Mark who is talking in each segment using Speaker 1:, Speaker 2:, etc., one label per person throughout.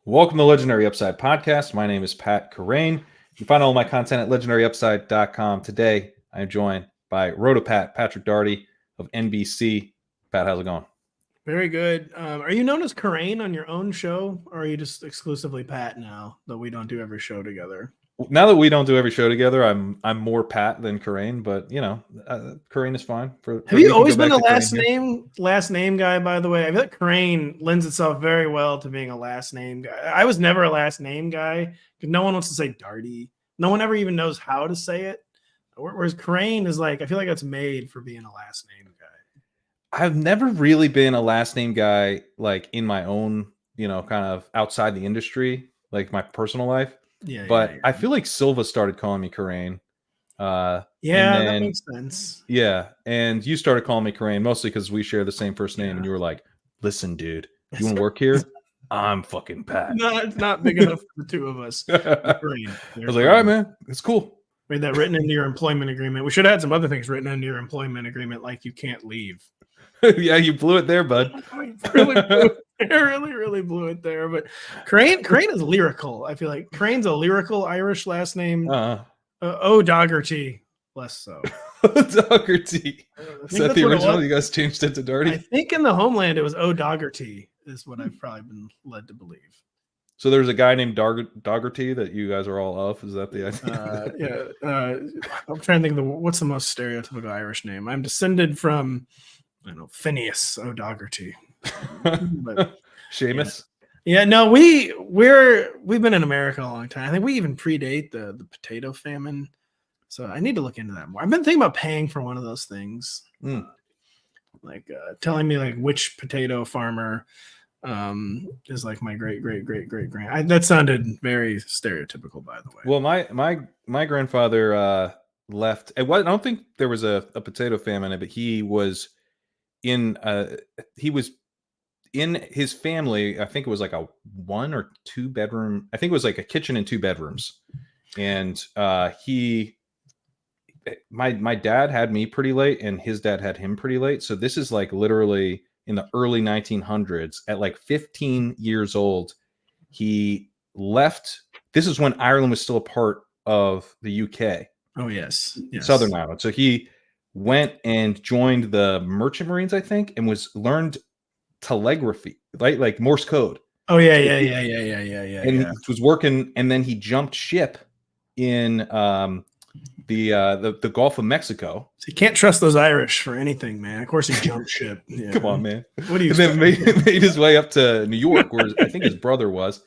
Speaker 1: Welcome to Legendary Upside Podcast. My name is Pat Kerrane. You can find all my content at legendaryupside.com. Today, I am joined by RotoPat, Patrick Daugherty of NBC. Pat, how's it going?
Speaker 2: Very good. Are you known as Kerrane on your own show, or are you just exclusively Pat now that we don't do every show together?
Speaker 1: Now that we don't do every show together, I'm more Pat than Kerrane, but Kerrane is fine.
Speaker 2: Have you always been a last name guy? By the way, I feel like Kerrane lends itself very well to being a last name guy. I was never a last name guy because no one wants to say Daugherty. No one ever even knows how to say it. Whereas Kerrane is like, I feel like it's made for being a last name guy.
Speaker 1: I've never really been a last name guy, like in my own, kind of outside the industry, like my personal life. But I feel like Silva started calling me Kerrane.
Speaker 2: That makes sense.
Speaker 1: Yeah, and you started calling me Kerrane mostly because we share the same first name, and you were like, "Listen, dude, you want to work here? I'm fucking Pat."
Speaker 2: No, it's not big enough for the two of us.
Speaker 1: I was like, "All right, man, it's cool."
Speaker 2: Made that written into your employment agreement. We should have had some other things written into your employment agreement, like you can't leave.
Speaker 1: Yeah, you blew it there, bud.
Speaker 2: really blew it there. But Kerrane is lyrical. I feel like Kerrane's a lyrical Irish last name. Daugherty, less so.
Speaker 1: Daugherty. Is that the original? You guys changed it to Daugherty?
Speaker 2: I think in the homeland it was Daugherty, is what I've probably been led to believe.
Speaker 1: So there's a guy named Daugherty that you guys are all of. Is that the
Speaker 2: idea? I'm trying to think of what's the most stereotypical Irish name. I'm descended from, I don't know, Phineas O'Daugherty. But
Speaker 1: Seamus.
Speaker 2: Yeah, no, we've been in America a long time. I think we even predate the potato famine. So I need to look into that more. I've been thinking about paying for one of those things. Like telling me like which potato farmer is like my great grand. That sounded very stereotypical, by the way.
Speaker 1: Well, my grandfather left. I don't think there was a potato famine, but he was in his family. I think it was like a 1 or 2 bedroom. I think it was like a kitchen and 2 bedrooms. And my dad had me pretty late, and his dad had him pretty late. So this is like literally in the early 1900s. At like 15 years old, he left. This is when Ireland was still a part of the UK.
Speaker 2: Oh, yes.
Speaker 1: Southern Ireland. So he went and joined the Merchant Marines, I think, and learned telegraphy, right? Like Morse code.
Speaker 2: Oh, yeah.
Speaker 1: And he was working, and then he jumped ship in the Gulf of Mexico.
Speaker 2: So you can't trust those Irish for anything, man. Of course he jumped ship. Yeah.
Speaker 1: Come on, man.
Speaker 2: What do you?
Speaker 1: And then made his way up to New York, where I think his brother was.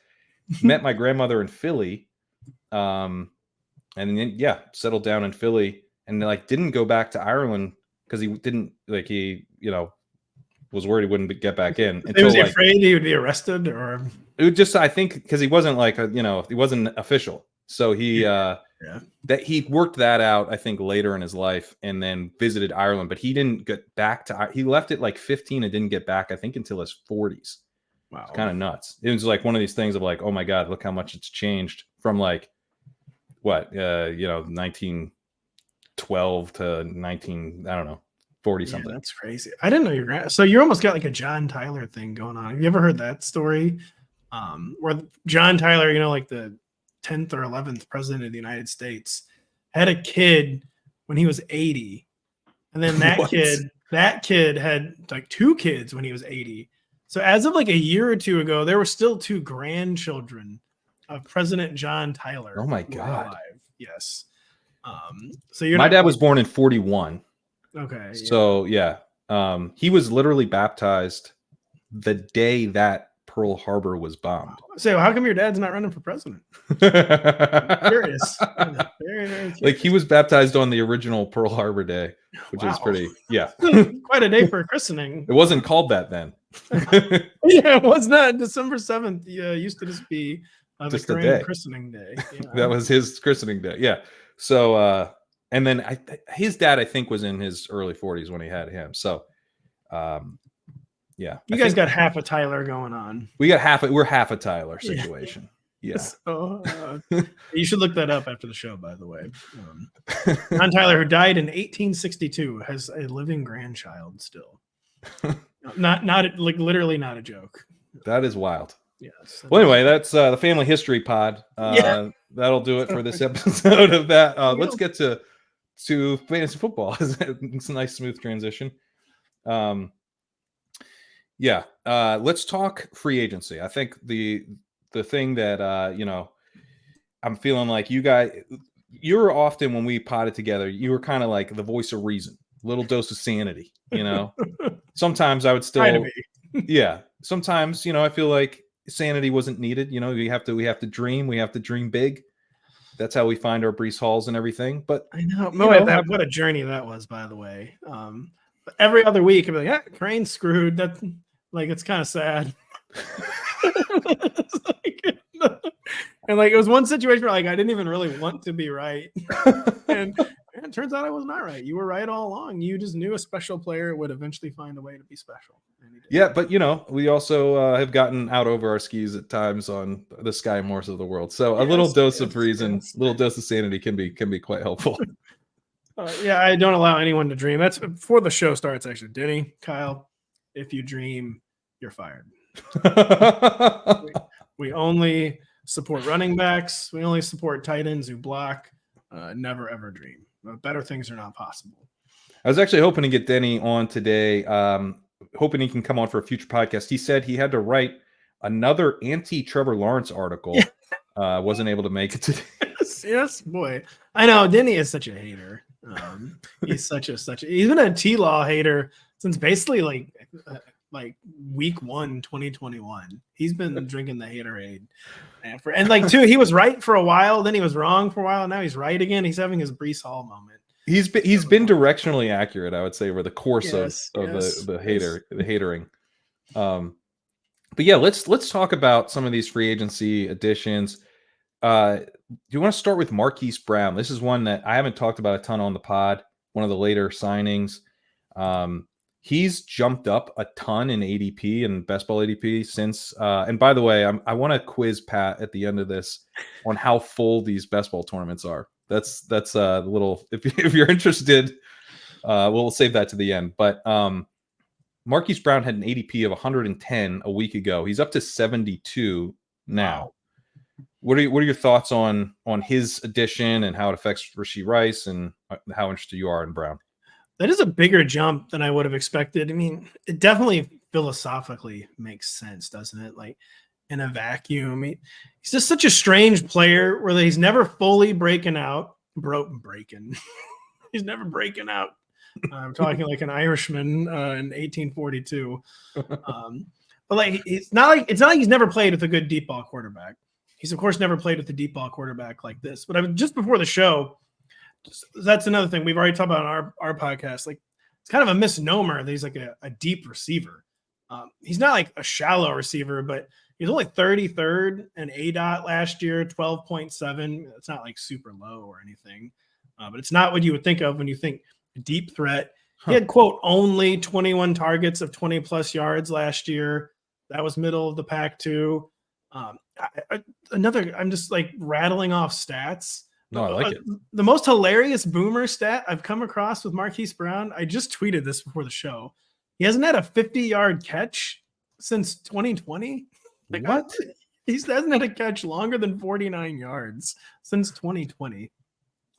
Speaker 1: Met my grandmother in Philly, and then settled down in Philly, and like didn't go back to Ireland because he didn't like was worried he wouldn't get back in.
Speaker 2: Was he afraid he would be arrested, or
Speaker 1: it would just, I think, because he wasn't like he wasn't official. So he that he worked that out, I think, later in his life, and then visited Ireland. But he didn't get back to. He left at like 15 and didn't get back, I think, until his 40s.
Speaker 2: Wow,
Speaker 1: it's kind of nuts. It was like one of these things of like, oh my God, look how much it's changed from like what 1912 to 40 something.
Speaker 2: That's crazy. I didn't know so you almost got like a John Tyler thing going on. Have you ever heard that story? Where John Tyler, like the 10th or 11th president of the United States, had a kid when he was 80, and then that kid had like 2 kids when he was 80. So as of like a year or 2 ago, there were still 2 grandchildren of President John Tyler.
Speaker 1: Oh my God!
Speaker 2: Alive. Yes.
Speaker 1: My dad was born in 41.
Speaker 2: Okay.
Speaker 1: So he was literally baptized the day that Pearl Harbor was bombed.
Speaker 2: So how come your dad's not running for president? I'm curious. Very, very curious.
Speaker 1: Like he was baptized on the original Pearl Harbor Day, which is pretty,
Speaker 2: quite a day for a christening.
Speaker 1: It wasn't called that then.
Speaker 2: Yeah, it was not. December 7th used to just be
Speaker 1: just
Speaker 2: the
Speaker 1: a day.
Speaker 2: Christening day.
Speaker 1: That was his christening day. Yeah. So and then his dad, I think, was in his early 40s when he had him. So you
Speaker 2: guys got half a Tyler going on.
Speaker 1: We're half a Tyler situation. Yeah.
Speaker 2: So, you should look that up after the show, by the way. John Tyler, who died in 1862, has a living grandchild still. Not like literally not a joke.
Speaker 1: That is wild.
Speaker 2: Yes.
Speaker 1: Well, anyway, that's the family history pod.
Speaker 2: Yeah.
Speaker 1: That'll do it for this episode of that. Let's get to fantasy football. It's a nice smooth transition. Let's talk free agency. I think the thing that I'm feeling like you're often, when we potted together, you were kind of like the voice of reason, a little dose of sanity, Sometimes I would still, sometimes, I feel like sanity wasn't needed. We have to dream big. That's how we find our Breece Halls and everything. But
Speaker 2: I know, what a journey that was, by the way. But every other week I'd be like, Kerrane's screwed. That's like, it's kind of sad. And like, it was one situation where like I didn't even really want to be right. And it turns out I was not right. You were right all along. You just knew a special player would eventually find a way to be special.
Speaker 1: Yeah, but we also have gotten out over our skis at times on the Sky Morse of the world. So a little dose of reason, little dose of sanity can be quite helpful.
Speaker 2: I don't allow anyone to dream. That's before the show starts. Actually, Denny, Kyle, if you dream, you're fired. we only support running backs. We only support tight ends who block. Never ever dream. Better things are not possible.
Speaker 1: I was actually hoping to get Denny on today. Hoping he can come on for a future podcast. He said he had to write another anti-Trevor Lawrence article. Wasn't able to make it today.
Speaker 2: Yes, boy. I know Denny is such a hater. He's he's been a T-Law hater since basically like week 1, 2021. He's been drinking the haterade. And like too, he was right for a while, then he was wrong for a while, and now he's right again. He's having his Breece Hall moment. He's been
Speaker 1: directionally accurate, I would say, over the course of the hatering. But yeah, let's talk about some of these free agency additions. Do you want to start with Marquise Brown? This is one that I haven't talked about a ton on the pod. One of the later signings. He's jumped up a ton in ADP and best ball ADP since. And by the way, I want to quiz Pat at the end of this on how full these best ball tournaments are. That's a little. If you're interested, we'll save that to the end. But Marquise Brown had an ADP of 110 a week ago. He's up to 72 now. Wow. What are your thoughts on his addition and how it affects Rashee Rice, and how interested you are in Brown?
Speaker 2: That is a bigger jump than I would have expected. I mean, it definitely philosophically makes sense, doesn't it? Like in a vacuum. I mean, he's just such a strange player where he's never fully breaking out. He's never breaking out. I'm talking like an Irishman in 1842. But like it's not like he's never played with a good deep ball quarterback. He's of course never played with a deep ball quarterback like this. But I was just before the show. That's another thing we've already talked about on our podcast. Like it's kind of a misnomer that he's like a deep receiver. He's not like a shallow receiver, but he's only 33rd in ADOT last year, 12.7. It's not like super low or anything, but it's not what you would think of when you think deep threat. He had, quote, only 21 targets of 20 plus yards last year. That was middle of the pack too. I'm just like rattling off stats.
Speaker 1: No, I like it.
Speaker 2: The most hilarious boomer stat I've come across with Marquise Brown, I just tweeted this before the show. He hasn't had a 50-yard catch since 2020. Like, what? He hasn't had a catch longer than 49 yards since 2020.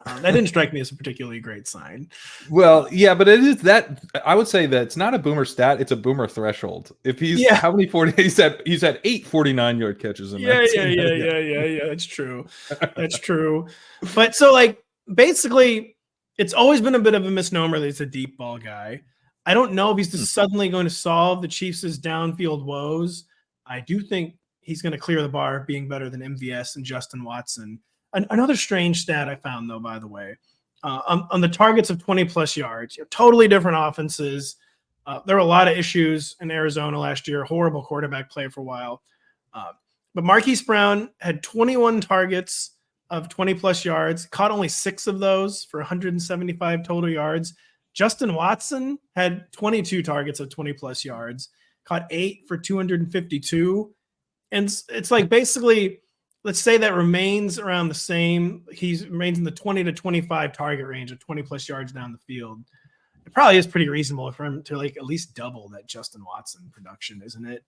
Speaker 2: That didn't strike me as a particularly great sign.
Speaker 1: Well, yeah, but it is that. I would say that it's not a boomer stat; it's a boomer threshold. If he's how many 40? He's had 8 49-yard catches in that.
Speaker 2: Yeah. That's true. That's true. But so like basically, it's always been a bit of a misnomer that he's a deep ball guy. I don't know if he's just suddenly going to solve the Chiefs' downfield woes. I do think he's going to clear the bar, being better than MVS and Justin Watson. Another strange stat I found, though, by the way, on the targets of 20-plus yards, totally different offenses. There were a lot of issues in Arizona last year, horrible quarterback play for a while. But Marquise Brown had 21 targets of 20-plus yards, caught only 6 of those for 175 total yards. Justin Watson had 22 targets of 20-plus yards, caught 8 for 252. And it's like basically – let's say that remains around the same. He remains in the 20 to 25 target range of 20-plus yards down the field. It probably is pretty reasonable for him to like at least double that Justin Watson production, isn't it?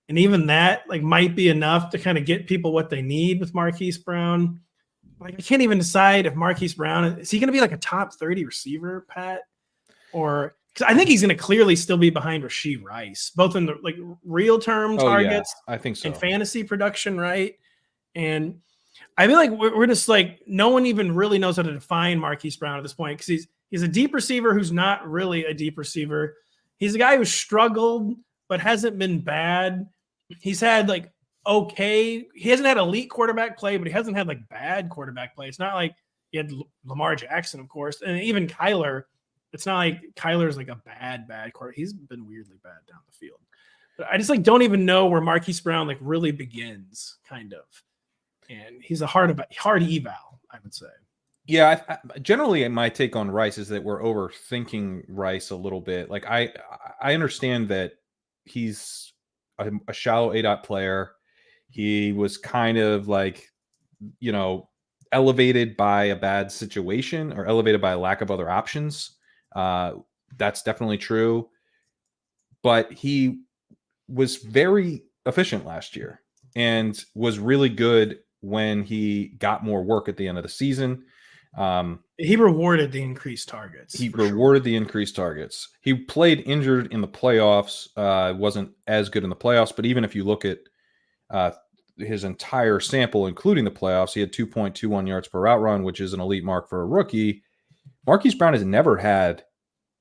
Speaker 2: And even that like might be enough to kind of get people what they need with Marquise Brown. Like I can't even decide if Marquise Brown is he going to be like a top 30 receiver, Pat, or because I think he's going to clearly still be behind Rashee Rice, both in the like real term targets,
Speaker 1: I think so,
Speaker 2: and fantasy production, right? And I feel like we're just like no one even really knows how to define Marquise Brown at this point because he's a deep receiver who's not really a deep receiver. He's a guy who struggled but hasn't been bad. He's had like he hasn't had elite quarterback play, but he hasn't had like bad quarterback play. It's not like he had Lamar Jackson, of course, and even Kyler. It's not like Kyler's like a bad quarterback. He's been weirdly bad down the field. But I just like don't even know where Marquise Brown like really begins, kind of. And he's a hard eval, I would say.
Speaker 1: Yeah, generally my take on Rice is that we're overthinking Rice a little bit. Like I understand that he's a shallow ADOT player. He was kind of like, elevated by a bad situation or elevated by a lack of other options. That's definitely true. But he was very efficient last year and was really good when he got more work at the end of the season.
Speaker 2: He rewarded the increased targets.
Speaker 1: He played injured in the playoffs. Wasn't as good in the playoffs, but even if you look at his entire sample, including the playoffs, he had 2.21 yards per route run, which is an elite mark for a rookie. Marquise Brown has never had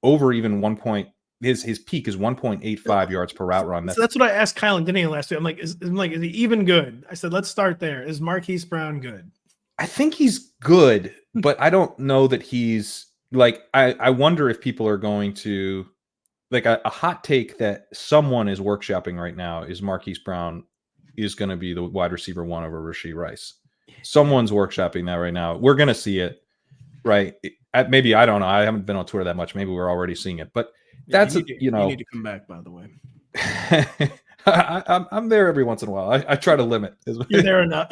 Speaker 1: over even 1 point. His peak is 1.85 yards per route run.
Speaker 2: So that's what I asked Kyle and Denny last week. I'm like, is he even good? I said, let's start there. Is Marquise Brown good?
Speaker 1: I think he's good, but I don't know that he's like, I wonder if people are going to like a hot take that someone is workshopping right now is Marquise Brown is going to be the wide receiver one over Rashee Rice. Someone's workshopping that right now. We're going to see it, right? Maybe, I don't know. I haven't been on Twitter that much. Maybe we're already seeing it, but that's,
Speaker 2: you need to come back, by the way.
Speaker 1: I'm there every once in a while. I try to limit.
Speaker 2: You're there enough.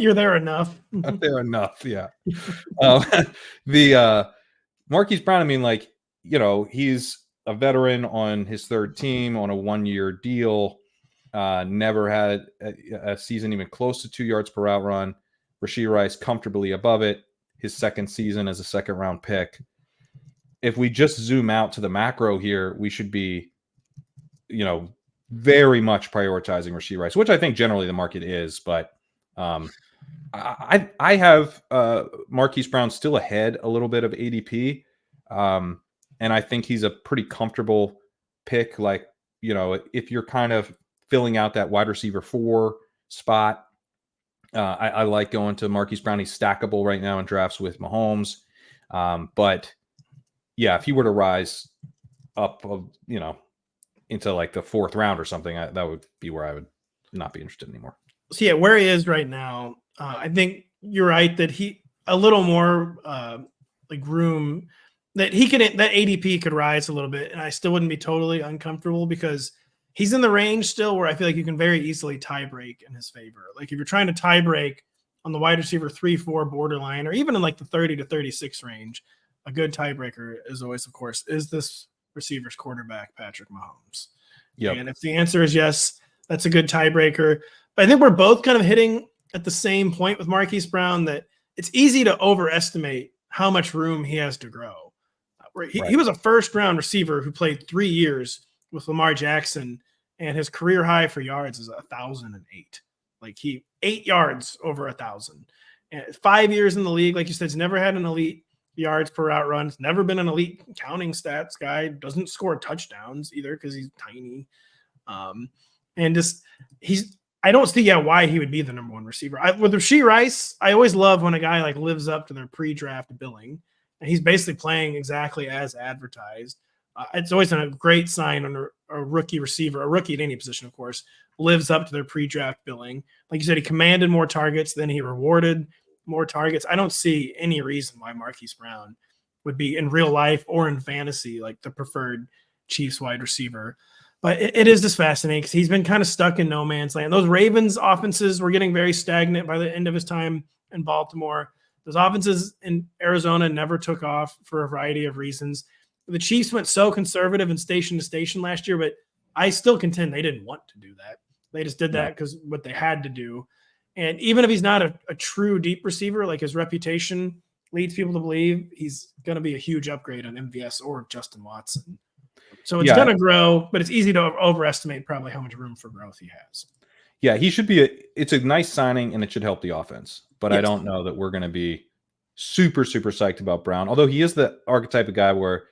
Speaker 1: I'm there enough. Yeah. The Marquise Brown, I mean, like, he's a veteran on his third team on a 1-year deal. Never had a season even close to 2 yards per route run. Rashee Rice comfortably above it. His second season as a second-round pick. If we just zoom out to the macro here, we should be, very much prioritizing Rashee Rice, which I think generally the market is. But I have Marquise Brown still ahead a little bit of ADP, and I think he's a pretty comfortable pick. Like, if you're kind of filling out that wide receiver 4 spot, I like going to Marquise Brown. He's stackable right now in drafts with Mahomes. But yeah, if he were to rise up, into like the 4th round or something, that would be where I would not be interested anymore.
Speaker 2: So yeah, where he is right now, I think you're right that he a little more like room that that ADP could rise a little bit, and I still wouldn't be totally uncomfortable because he's in the range still where I feel like you can very easily tie break in his favor. Like if you're trying to tie break on the wide receiver 3-4 borderline, or even in like the 30 to 36 range, a good tiebreaker is always, of course, is this receiver's quarterback, Patrick Mahomes. Yep. And if the answer is yes, that's a good tiebreaker. But I think we're both kind of hitting at the same point with Marquise Brown that it's easy to overestimate how much room he has to grow. He was a first-round receiver who played 3 years with Lamar Jackson, and his career high for yards is 1,008. Like 8 yards over 1,000. And 5 years in the league, like you said, he's never had an elite yards per route run. He's never been an elite counting stats guy. Doesn't score touchdowns either because he's tiny. And just I don't see why he would be the number 1 receiver. With Rashee Rice, I always love when a guy like lives up to their pre-draft billing, and he's basically playing exactly as advertised. It's always a great sign when a rookie receiver, a rookie at any position, of course, lives up to their pre-draft billing. Like you said, he commanded more targets than he rewarded more targets. I don't see any reason why Marquise Brown would be in real life or in fantasy like the preferred Chiefs wide receiver. But it is just fascinating because he's been kind of stuck in no man's land. Those Ravens offenses were getting very stagnant by the end of his time in Baltimore. Those offenses in Arizona never took off for a variety of reasons. The Chiefs went so conservative and station to station last year, but I still contend they didn't want to do that. They just did that because what they had to do. And even if he's not a true deep receiver, like his reputation leads people to believe he's going to be a huge upgrade on MVS or Justin Watson. So it's going to grow, but it's easy to overestimate probably how much room for growth he has.
Speaker 1: Yeah, he should be it's a nice signing and it should help the offense. But I don't know that we're going to be super, super psyched about Brown. Although he is the archetype of guy where,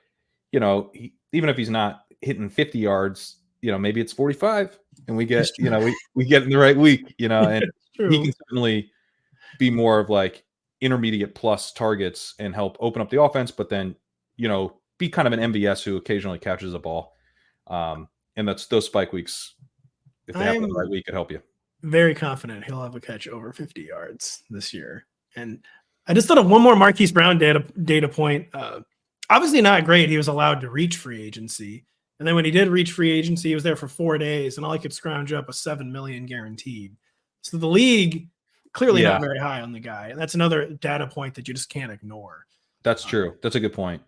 Speaker 1: even if he's not hitting 50 yards, maybe it's 45 and we get, we get in the right week, and he can certainly be more of like intermediate plus targets and help open up the offense, but then, be kind of an MVS who occasionally catches a ball. And that's those spike weeks. If they have the right week, could help you.
Speaker 2: Very confident he'll have a catch over 50 yards this year. And I just thought of one more Marquise Brown data point. Obviously not great. He was allowed to reach free agency. And then when he did reach free agency, he was there for 4 days, and all he could scrounge up was $7 million guaranteed. So the league clearly not very high on the guy. And that's another data point that you just can't ignore.
Speaker 1: That's true. That's a good point.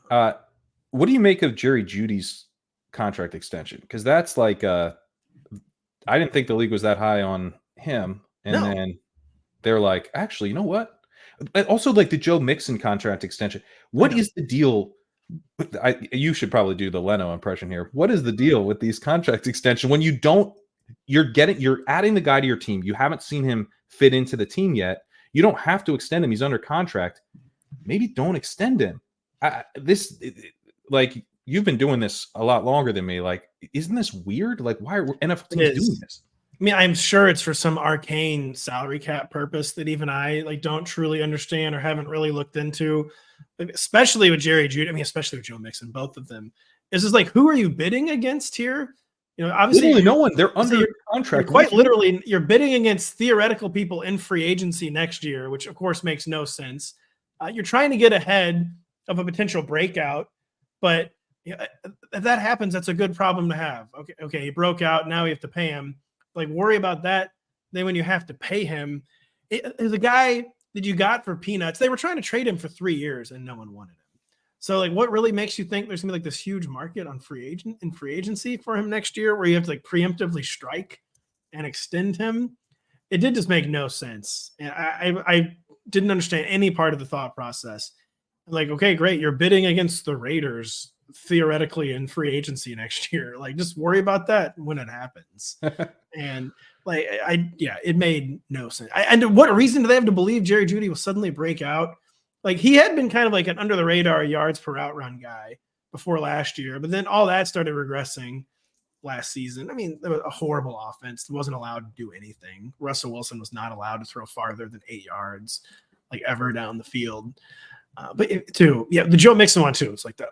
Speaker 1: What do you make of Jerry Jeudy's contract extension? Because that's like I didn't think the league was that high on him. And then they're like, actually, you know what? Also, like the Joe Mixon contract extension. What is the deal? You should probably do the Leno impression here. What is the deal with these contract extension when you're adding the guy to your team? You haven't seen him fit into the team yet. You don't have to extend him. He's under contract. Maybe don't extend him. Like you've been doing this a lot longer than me. Like, isn't this weird? Like, why are NFL teams doing this?
Speaker 2: I mean, I'm sure it's for some arcane salary cap purpose that even I don't truly understand or haven't really looked into, especially with Jerry Jeudy. I mean, especially with Joe Mixon, both of them. It's just like, who are you bidding against here? Obviously
Speaker 1: literally no one. They're under contract.
Speaker 2: Quite literally, you're bidding against theoretical people in free agency next year, which of course makes no sense. You're trying to get ahead of a potential breakout, but if that happens, that's a good problem to have. Okay, he broke out. Now we have to pay him. Like, worry about that. Then when you have to pay him, the guy that you got for peanuts, they were trying to trade him for 3 years and no one wanted him. So, like, what really makes you think there's gonna be like this huge market on free agency for him next year, where you have to like preemptively strike and extend him? It did just make no sense, and I didn't understand any part of the thought process. Like, okay, great, you're bidding against the Raiders theoretically in free agency next year. Like, just worry about that when it happens. And like, it made no sense. And what reason do they have to believe Jerry Jeudy will suddenly break out? Like, he had been kind of like an under the radar yards per route run guy before last year, but then all that started regressing last season. I mean, there was a horrible offense. It wasn't allowed to do anything. Russell Wilson was not allowed to throw farther than 8 yards, like ever down the field. The Joe Mixon one too. It's like that.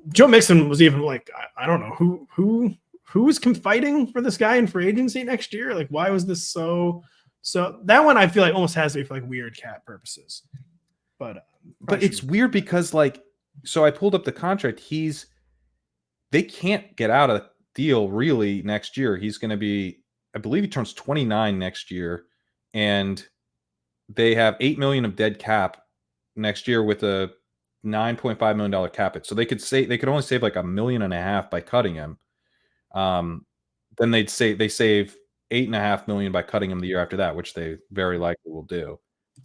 Speaker 2: Joe Mixon was even like, I don't know who was fighting for this guy in free agency next year. Like, why was this so that one I feel like almost has to be for like weird cap purposes. But
Speaker 1: it's weird because so I pulled up the contract. They can't get out of the deal really next year. He's going to be, I believe he turns 29 next year, and they have $8 million of dead cap next year with a $9.5 million cap it. So they could only save like $1.5 million by cutting him. Then they save $8.5 million by cutting him the year after that, which they very likely will do.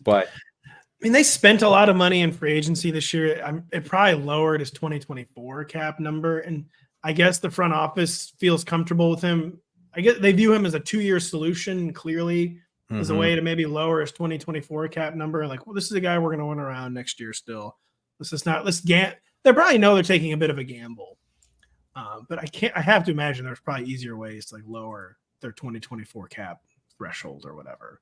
Speaker 1: But
Speaker 2: I mean, they spent a lot of money in free agency this year. It probably lowered his 2024 cap number, and I guess the front office feels comfortable with him. I guess they view him as a 2-year solution, clearly, as a way to maybe lower his 2024 cap number. Like, well, this is a guy we're going to win around next year still. They probably know they're taking a bit of a gamble. But I have to imagine there's probably easier ways to like lower their 2024 cap threshold or whatever.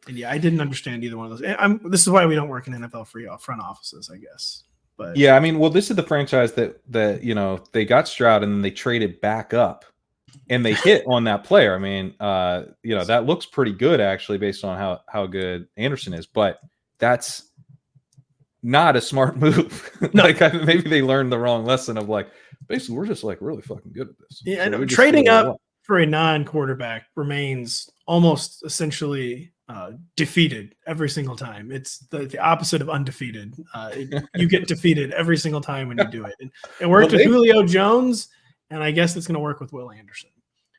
Speaker 2: And yeah, I didn't understand either one of those. This is why we don't work in NFL front offices, I guess. But
Speaker 1: yeah, I mean, well, this is the franchise that they got Stroud and then they traded back up and they hit on that player. I mean, that looks pretty good actually based on how good Anderson is, but that's not a smart move. Maybe they learned the wrong lesson of like, basically we're just like really fucking good at this.
Speaker 2: Yeah, so and trading up for a non-quarterback remains almost essentially defeated every single time. It's the opposite of undefeated. You get defeated every single time when you do it. And it worked with Julio Jones, and I guess it's going to work with Will Anderson.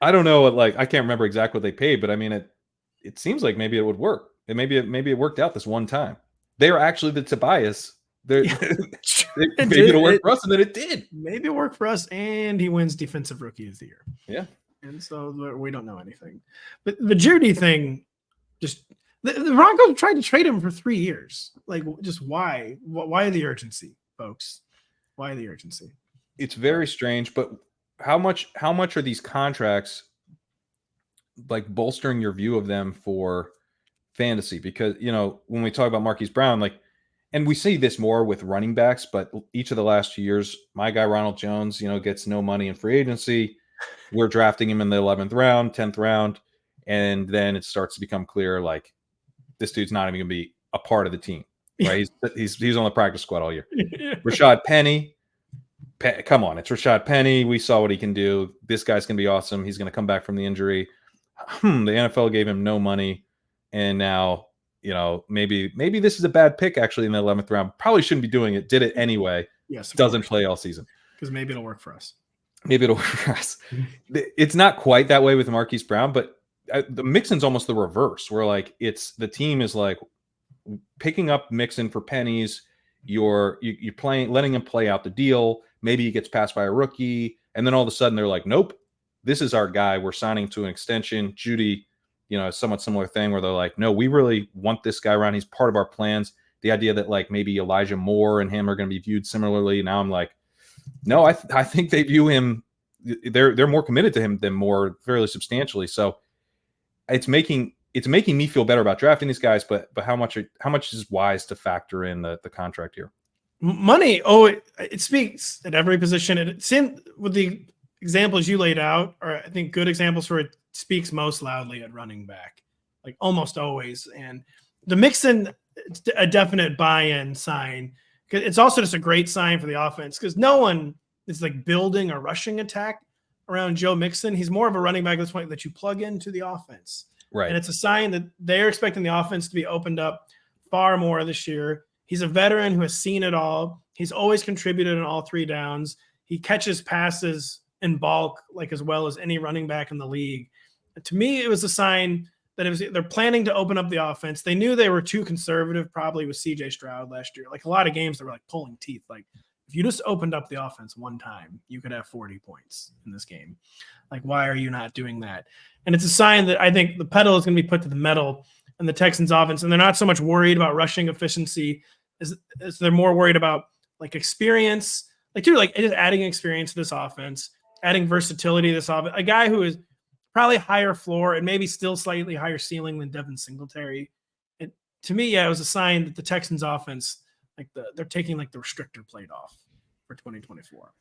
Speaker 1: I don't know what, like, I can't remember exactly what they paid, but I mean, it seems like maybe it would work. And maybe it worked out this one time. They are actually the Tobias. Maybe it'll work for us, and then it did.
Speaker 2: Maybe it worked for us, and he wins Defensive Rookie of the Year.
Speaker 1: Yeah.
Speaker 2: And so we don't know anything. But the Jeudy thing, just the Broncos tried to trade him for 3 years. Like, just why? Why the urgency, folks? Why the urgency?
Speaker 1: It's very strange, but how much are these contracts like bolstering your view of them for fantasy? Because, you know, when we talk about Marquise Brown, like, and we see this more with running backs, but each of the last 2 years, my guy Ronald Jones, you know, gets no money in free agency. We're drafting him in the 11th round, 10th round, and then it starts to become clear, like, this dude's not even going to be a part of the team, right? He's on the practice squad all year. Rashad Penny, come on, it's Rashad Penny. We saw what he can do. This guy's going to be awesome. He's going to come back from the injury. The NFL gave him no money, and now, you know, maybe this is a bad pick actually in the 11th round. Probably shouldn't be doing it. Did it anyway.
Speaker 2: Yes,
Speaker 1: doesn't play all season
Speaker 2: because maybe it'll work for us.
Speaker 1: Maybe it'll work for us. It's not quite that way with Marquise Brown, but the Mixon's almost the reverse, where like it's the team is like picking up Mixon for pennies. You're playing, letting him play out the deal. Maybe he gets passed by a rookie, and then all of a sudden they're like, nope, this is our guy. We're signing to an extension. Jeudy, you know, somewhat similar thing where they're like, no, we really want this guy around. He's part of our plans. The idea that like maybe Elijah Moore and him are going to be viewed similarly. Now I'm like, no, I think they view him. They're more committed to him than Moore fairly substantially. So it's making me feel better about drafting these guys. But how much is wise to factor in the contract here?
Speaker 2: Money. It speaks at every position. It seemed with the examples you laid out, or I think good examples where it speaks most loudly at running back, like almost always. And the Mixon, a definite buy-in sign. It's also just a great sign for the offense because no one is like building a rushing attack around Joe Mixon. He's more of a running back at this point that you plug into the offense.
Speaker 1: Right.
Speaker 2: And it's a sign that they're expecting the offense to be opened up far more this year. He's a veteran who has seen it all. He's always contributed on all 3 downs. He catches passes in bulk, like as well as any running back in the league. And to me, it was a sign that they're planning to open up the offense. They knew they were too conservative, probably with CJ Stroud last year. Like a lot of games, they were like pulling teeth. Like if you just opened up the offense one time, you could have 40 points in this game. Like, why are you not doing that? And it's a sign that I think the pedal is going to be put to the metal in the Texans offense. And they're not so much worried about rushing efficiency as they're more worried about like experience, like just adding experience to this offense, adding versatility to this offense. A guy who is probably higher floor and maybe still slightly higher ceiling than Devin Singeltary. And to me, it was a sign that the Texans offense, like they're taking like the restrictor plate off for 2024.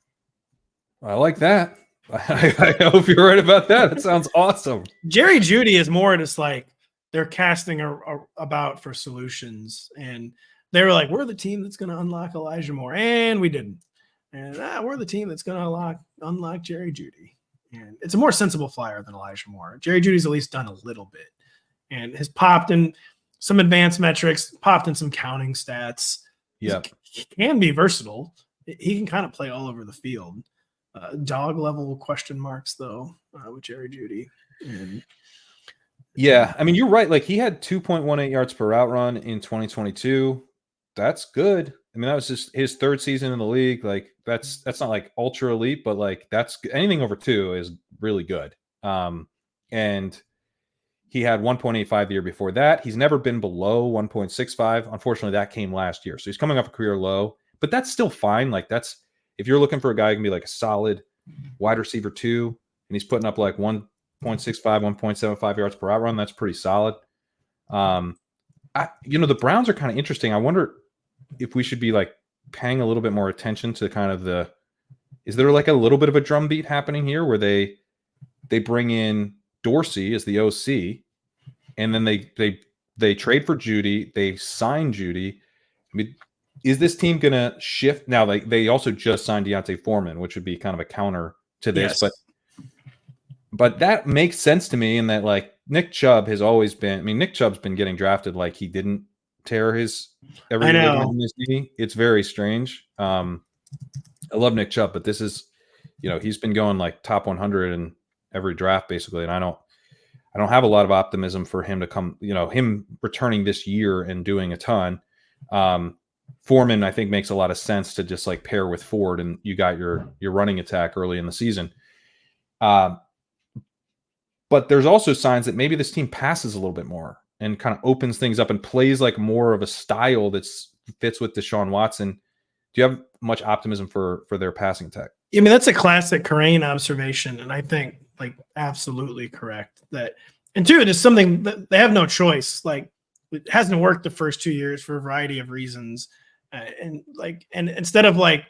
Speaker 1: I like that. I hope you're right about that. It sounds awesome.
Speaker 2: Jerry Jeudy is more just like they're casting about for solutions. And they were like, we're the team that's going to unlock Elijah Moore. And we didn't. And we're the team that's going to unlock Jerry Jeudy. And it's a more sensible flyer than Elijah Moore. Jerry Judy's at least done a little bit and has popped in some advanced metrics, popped in some counting stats.
Speaker 1: Yeah.
Speaker 2: He can be versatile. He can kind of play all over the field. Dog level question marks, though, with Jerry Jeudy.
Speaker 1: Yeah. I mean, you're right. Like he had 2.18 yards per route run in 2022. That's good. I mean, that was just his 3rd season in the league. Like that's not like ultra elite, but like that's anything over 2 is really good. And he had 1.85 the year before that. He's never been below 1.65. Unfortunately, that came last year. So he's coming off a career low, but that's still fine. Like that's, if you're looking for a guy who can be like a solid wide receiver 2, and he's putting up like 1.65, 1.75 yards per route run, that's pretty solid. The Browns are kind of interesting. I wonder if we should be like paying a little bit more attention to kind of is there like a little bit of a drumbeat happening here where they bring in Dorsey as the OC, and then they trade for Jeudy, they sign Jeudy. I mean, is this team going to shift? Now they also just signed Deontay Foreman, which would be kind of a counter to this,
Speaker 2: yes.
Speaker 1: but that makes sense to me in that like Nick Chubb has always been, I mean, Nick Chubb's been getting drafted like he didn't tear his every ligament in his knee. It's very strange. I love Nick Chubb, but this is, he's been going like top 100 and every draft basically, and I don't have a lot of optimism for him to come. Him returning this year and doing a ton. Foreman, I think, makes a lot of sense to just like pair with Ford, and you got your running attack early in the season. But there's also signs that maybe this team passes a little bit more and kind of opens things up and plays like more of a style that fits with Deshaun Watson. Do you have much optimism for their passing attack?
Speaker 2: I mean, that's a classic Kerrane observation, and I think like absolutely correct. And two, it is something that they have no choice. Like, it hasn't worked the first 2 years for a variety of reasons, and instead of like,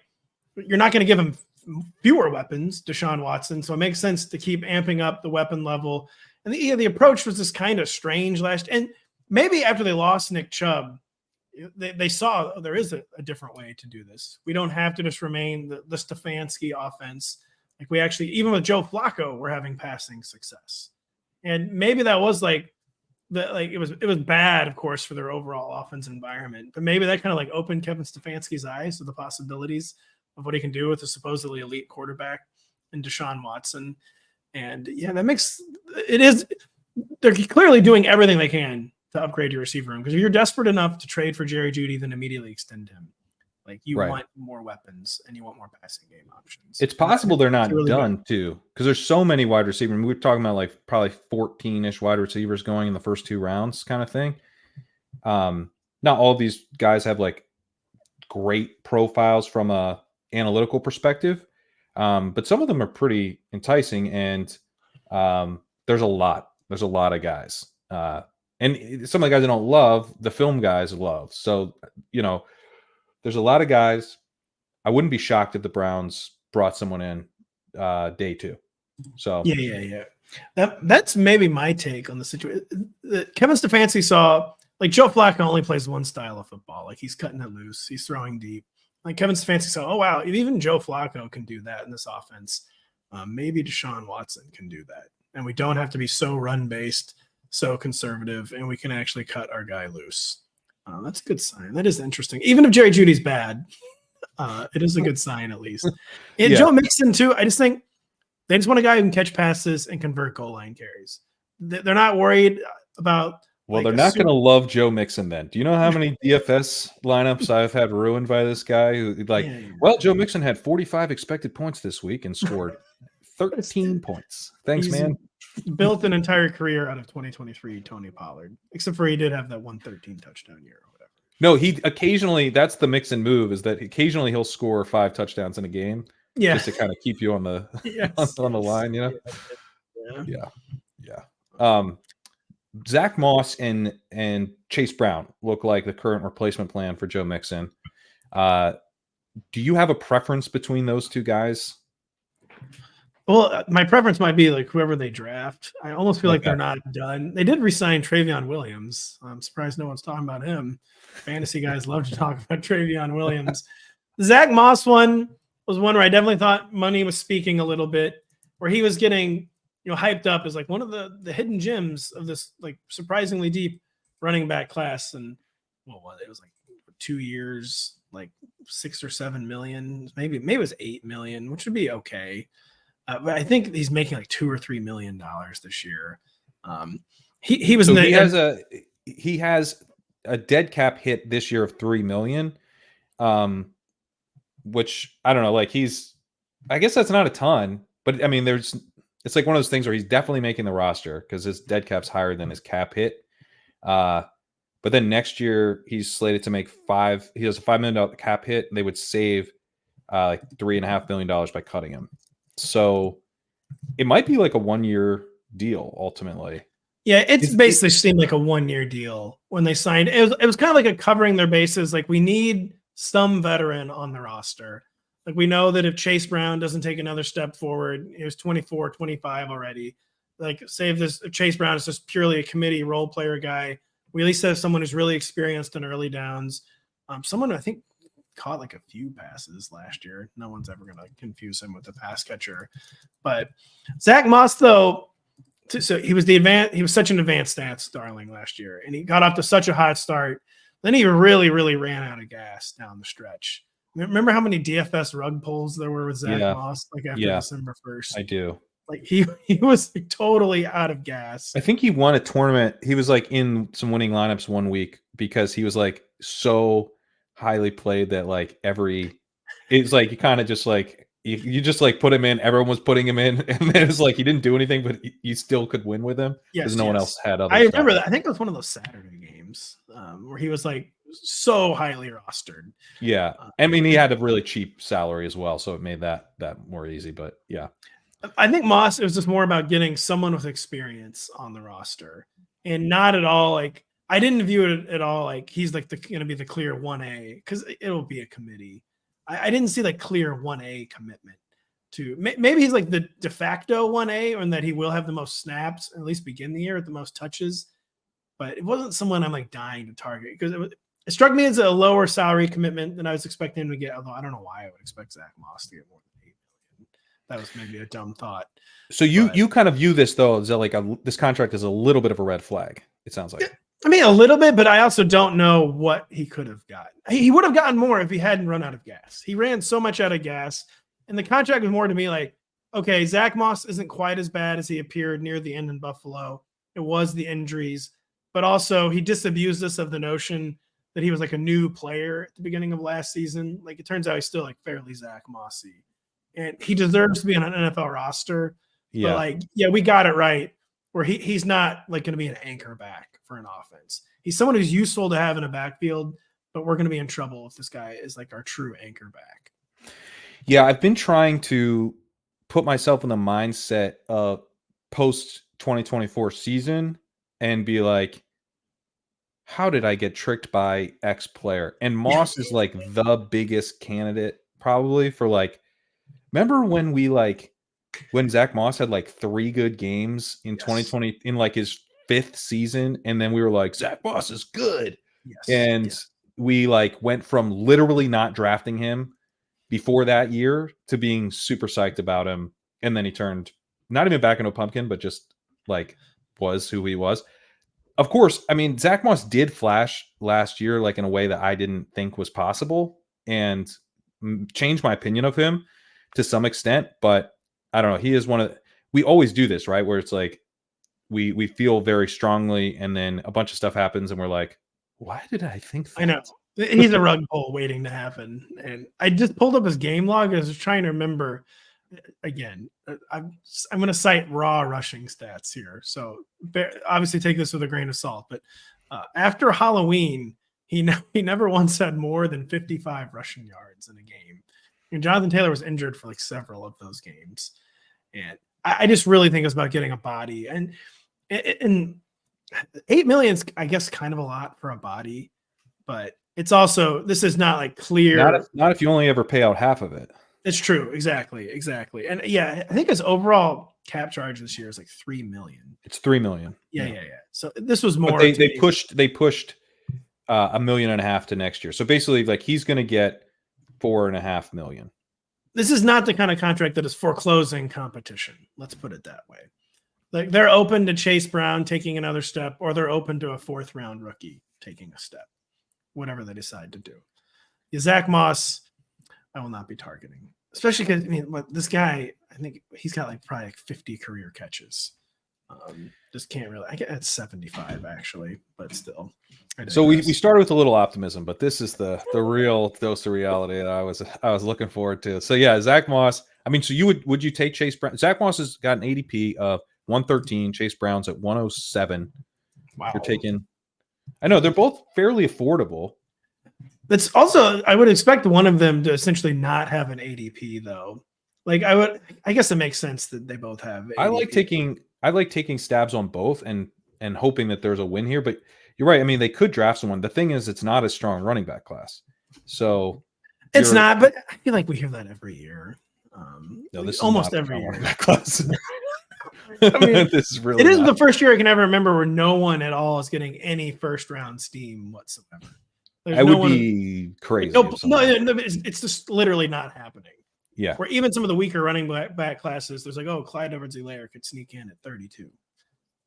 Speaker 2: you're not going to give him fewer weapons, Deshaun Watson, so it makes sense to keep amping up the weapon level. And the approach was just kind of strange and maybe after they lost Nick Chubb, they saw there is a different way to do this. We don't have to just remain the Stefanski offense. Like, we actually, even with Joe Flacco, we're having passing success. And maybe that was it was bad, of course, for their overall offense environment. But maybe that kind of like opened Kevin Stefanski's eyes to the possibilities of what he can do with a supposedly elite quarterback in Deshaun Watson. And yeah, they're clearly doing everything they can to upgrade your receiver room, because if you're desperate enough to trade for Jerry Jeudy, then immediately extend him. Like, you want more weapons and you want more passing game options.
Speaker 1: It's possible they're not really done too, because there's so many wide receivers. I mean, we're talking about like probably 14-ish wide receivers going in the first 2 rounds kind of thing. Not all of these guys have like great profiles from a analytical perspective, but some of them are pretty enticing, and there's a lot of guys. And some of the guys I don't love, the film guys love. So, there's a lot of guys. I wouldn't be shocked if the Browns brought someone in day 2. So
Speaker 2: yeah. That's maybe my take on the situation. Kevin Stefanski saw, like, Joe Flacco only plays one style of football. Like, he's cutting it loose. He's throwing deep. Like, Kevin Stefanski saw, oh, wow, if even Joe Flacco can do that in this offense, maybe Deshaun Watson can do that. And we don't have to be so run-based, so conservative, and we can actually cut our guy loose. That's a good sign. That is interesting. Even if Jerry Jeudy's bad, it is a good sign at least. And Joe Mixon too. I just think they just want a guy who can catch passes and convert goal line carries. They're not worried about.
Speaker 1: Well, they're not going to love Joe Mixon then. Do you know how many DFS lineups I've had ruined by this guy? Who well, Joe Mixon had 45 expected points this week and scored 13 points. Thanks, man.
Speaker 2: Built an entire career out of 2023 Tony Pollard, except for he did have that 113 touchdown year or whatever.
Speaker 1: No, he occasionally, that's the Mixon move, is that occasionally he'll score 5 touchdowns in a game, just to kind of keep you on the on the line, Yeah. Zach Moss and Chase Brown look like the current replacement plan for Joe Mixon. Do you have a preference between those 2 guys?
Speaker 2: Well, my preference might be like whoever they draft. I almost feel like they're not done. They did re-sign Travion Williams. I'm surprised no one's talking about him. Fantasy guys love to talk about Travion Williams. The Zach Moss one was one where I definitely thought money was speaking a little bit, where he was getting hyped up as like one of the hidden gems of this like surprisingly deep running back class. And it was like 2 years, like 6 or 7 million, maybe it was 8 million, which would be okay. But I think he's making like $2 or $3 million this year. He
Speaker 1: has a dead cap hit this year of $3 million, which I don't know. Like, I guess that's not a ton, but I mean, it's like one of those things where he's definitely making the roster because his dead cap's higher than his cap hit. But then next year he's slated to make he has a $5 million cap hit, and they would save like $3.5 million by cutting him. So it might be like a 1-year deal ultimately.
Speaker 2: Yeah, it's basically seemed like a 1-year deal when they signed. It was kind of like a covering their bases. Like, we need some veteran on the roster. Like, we know that if Chase Brown doesn't take another step forward, he was 24, 25 already. Like, say if Chase Brown is just purely a committee role player guy, we at least have someone who's really experienced in early downs. Someone I think caught like a few passes last year. No one's ever going to confuse him with the pass catcher. But Zach Moss, though, so he was such an advanced stats darling last year, and he got off to such a hot start. Then he really, really ran out of gas down the stretch. Remember how many DFS rug pulls there were with Zach Moss like after December 1st?
Speaker 1: I do.
Speaker 2: Like he was totally out of gas.
Speaker 1: I think he won a tournament. He was like in some winning lineups one week because he was like so highly played that like it's like you kind of just like you just like put him in. Everyone was putting him in, and then it's like he didn't do anything, but you still could win with him because no one else had other.
Speaker 2: I remember that. I think it was one of those Saturday games where he was like so highly rostered.
Speaker 1: Yeah, I mean he had a really cheap salary as well, so it made that more easy. But yeah,
Speaker 2: I think Moss, it was just more about getting someone with experience on the roster, and not at all like I didn't view it at all like he's like going to be the clear 1A because it'll be a committee. I didn't see like clear 1A commitment to maybe he's like the de facto 1A and that he will have the most snaps, at least begin the year with the most touches. But it wasn't someone I'm like dying to target because it struck me as a lower salary commitment than I was expecting him to get. Although I don't know why I would expect Zach Moss to get more than $8 million. That was maybe a dumb thought.
Speaker 1: So you kind of view this though as like this contract is a little bit of a red flag. It sounds like.
Speaker 2: I mean, a little bit, but I also don't know what he could have gotten. He would have gotten more if he hadn't run out of gas. He ran so much out of gas, and the contract was more to me like, okay, Zach Moss isn't quite as bad as he appeared near the end in Buffalo. It was the injuries, but also he disabused us of the notion that he was like a new player at the beginning of last season. Like it turns out he's still like fairly Zach Mossy, and he deserves to be on an NFL roster.
Speaker 1: Yeah.
Speaker 2: But like, yeah, we got it right. Where he's not like going to be an anchor back for an offense. He's someone who's useful to have in a backfield, but we're going to be in trouble if this guy is like our true anchor back.
Speaker 1: Yeah, I've been trying to put myself in the mindset of post 2024 season and be like, how did I get tricked by X player? And Moss is like the biggest candidate probably for like, remember when when Zach Moss had like 3 good games in 2020 in like his 5th season, and then we were like, Zach Moss is good. And we like went from literally not drafting him before that year to being super psyched about him. And then he turned not even back into a pumpkin, but just like was who he was. Of course, I mean, Zach Moss did flash last year, like in a way that I didn't think was possible and changed my opinion of him to some extent, but I don't know. He is we always do this, right? Where it's like we feel very strongly and then a bunch of stuff happens and we're like, why did I think that?
Speaker 2: I know. He's a rug pull waiting to happen. And I just pulled up his game log. I was trying to remember again. I'm going to cite raw rushing stats here. So obviously take this with a grain of salt, but after Halloween, he never once had more than 55 rushing yards in a game. And Jonathan Taylor was injured for like several of those games. And I just really think it's about getting a body. And $8 million is, I guess, kind of a lot for a body. But it's also, this is not like clear.
Speaker 1: Not if you only ever pay out half of it.
Speaker 2: It's true. Exactly. And yeah, I think his overall cap charge this year is like $3 million.
Speaker 1: It's $3 million.
Speaker 2: Yeah. So this was more.
Speaker 1: But they pushed $1.5 million to next year. So basically, like he's going to get $4.5 million.
Speaker 2: This is not the kind of contract that is foreclosing competition. Let's put it that way. Like they're open to Chase Brown taking another step, or they're open to a 4th round rookie taking a step, whatever they decide to do. Zach Moss, I will not be targeting, especially because I mean, this guy, I think he's got like probably like 50 career catches. Just can't really. I get at 75 actually, but still.
Speaker 1: So we started with a little optimism, but this is the real dose of reality that I was looking forward to. So yeah, Zach Moss. I mean, so would you take Chase Brown? Zach Moss has got an ADP of 113. Chase Brown's at 107.
Speaker 2: Wow.
Speaker 1: You're taking. I know they're both fairly affordable.
Speaker 2: That's also, I would expect one of them to essentially not have an ADP though. Like I guess it makes sense that they both have ADP.
Speaker 1: I like taking stabs on both and hoping that there's a win here, but you're right. I mean, they could draft someone. The thing is, it's not a strong running back class. So
Speaker 2: it's not, but I feel like we hear that every year.
Speaker 1: No, this is
Speaker 2: almost every year.
Speaker 1: Class. I mean, this is really.
Speaker 2: It is the first year I can ever remember where no one at all is getting any 1st round steam whatsoever.
Speaker 1: I would be crazy.
Speaker 2: No, it's just literally not happening.
Speaker 1: Yeah.
Speaker 2: Where even some of the weaker running back classes, there's like, oh, Clyde Edwards-Helaire could sneak in at 32,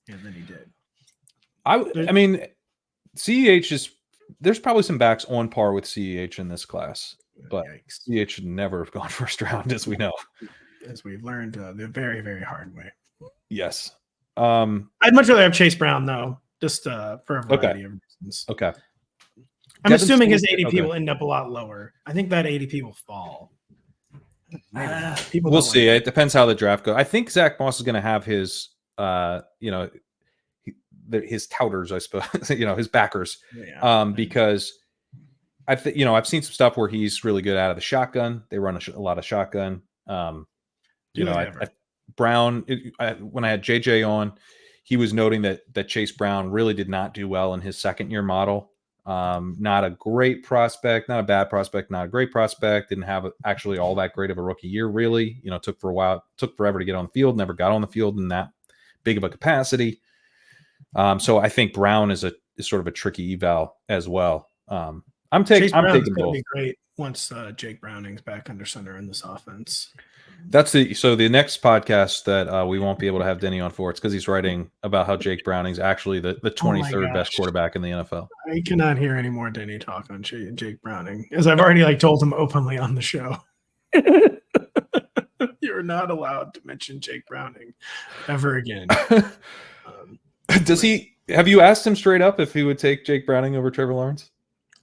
Speaker 2: and then he did.
Speaker 1: I mean, CEH is. There's probably some backs on par with CEH in this class, but CEH should never have gone 1st round, as we know.
Speaker 2: as we've learned the very, very hard way.
Speaker 1: Yes.
Speaker 2: I'd much rather have Chase Brown, though, just for a variety of reasons.
Speaker 1: Okay.
Speaker 2: I'm assuming his ADP will end up a lot lower. I think that ADP will fall.
Speaker 1: We'll see. It depends how the draft goes. I think Zach Moss is going to have his, his touters, I suppose, his backers, because I've seen some stuff where he's really good out of the shotgun. They run a lot of shotgun. Brown, when I had JJ on, he was noting that Chase Brown really did not do well in his second year model. Not a great prospect, not a bad prospect, not a great prospect. Didn't have actually all that great of a rookie year, really. Took forever to get on the field, never got on the field in that big of a capacity. So I think Brown is sort of a tricky eval as well. I'm taking both.
Speaker 2: Be great once Jake Browning's back under center in this offense.
Speaker 1: So the next podcast that we won't be able to have Denny on for, it's because he's writing about how Jake Browning's actually the 23rd best quarterback in the NFL.
Speaker 2: I cannot hear any more Denny talk on Jake Browning, as I've already told him openly on the show. You're not allowed to mention Jake Browning ever again.
Speaker 1: Have you asked him straight up if he would take Jake Browning over Trevor Lawrence?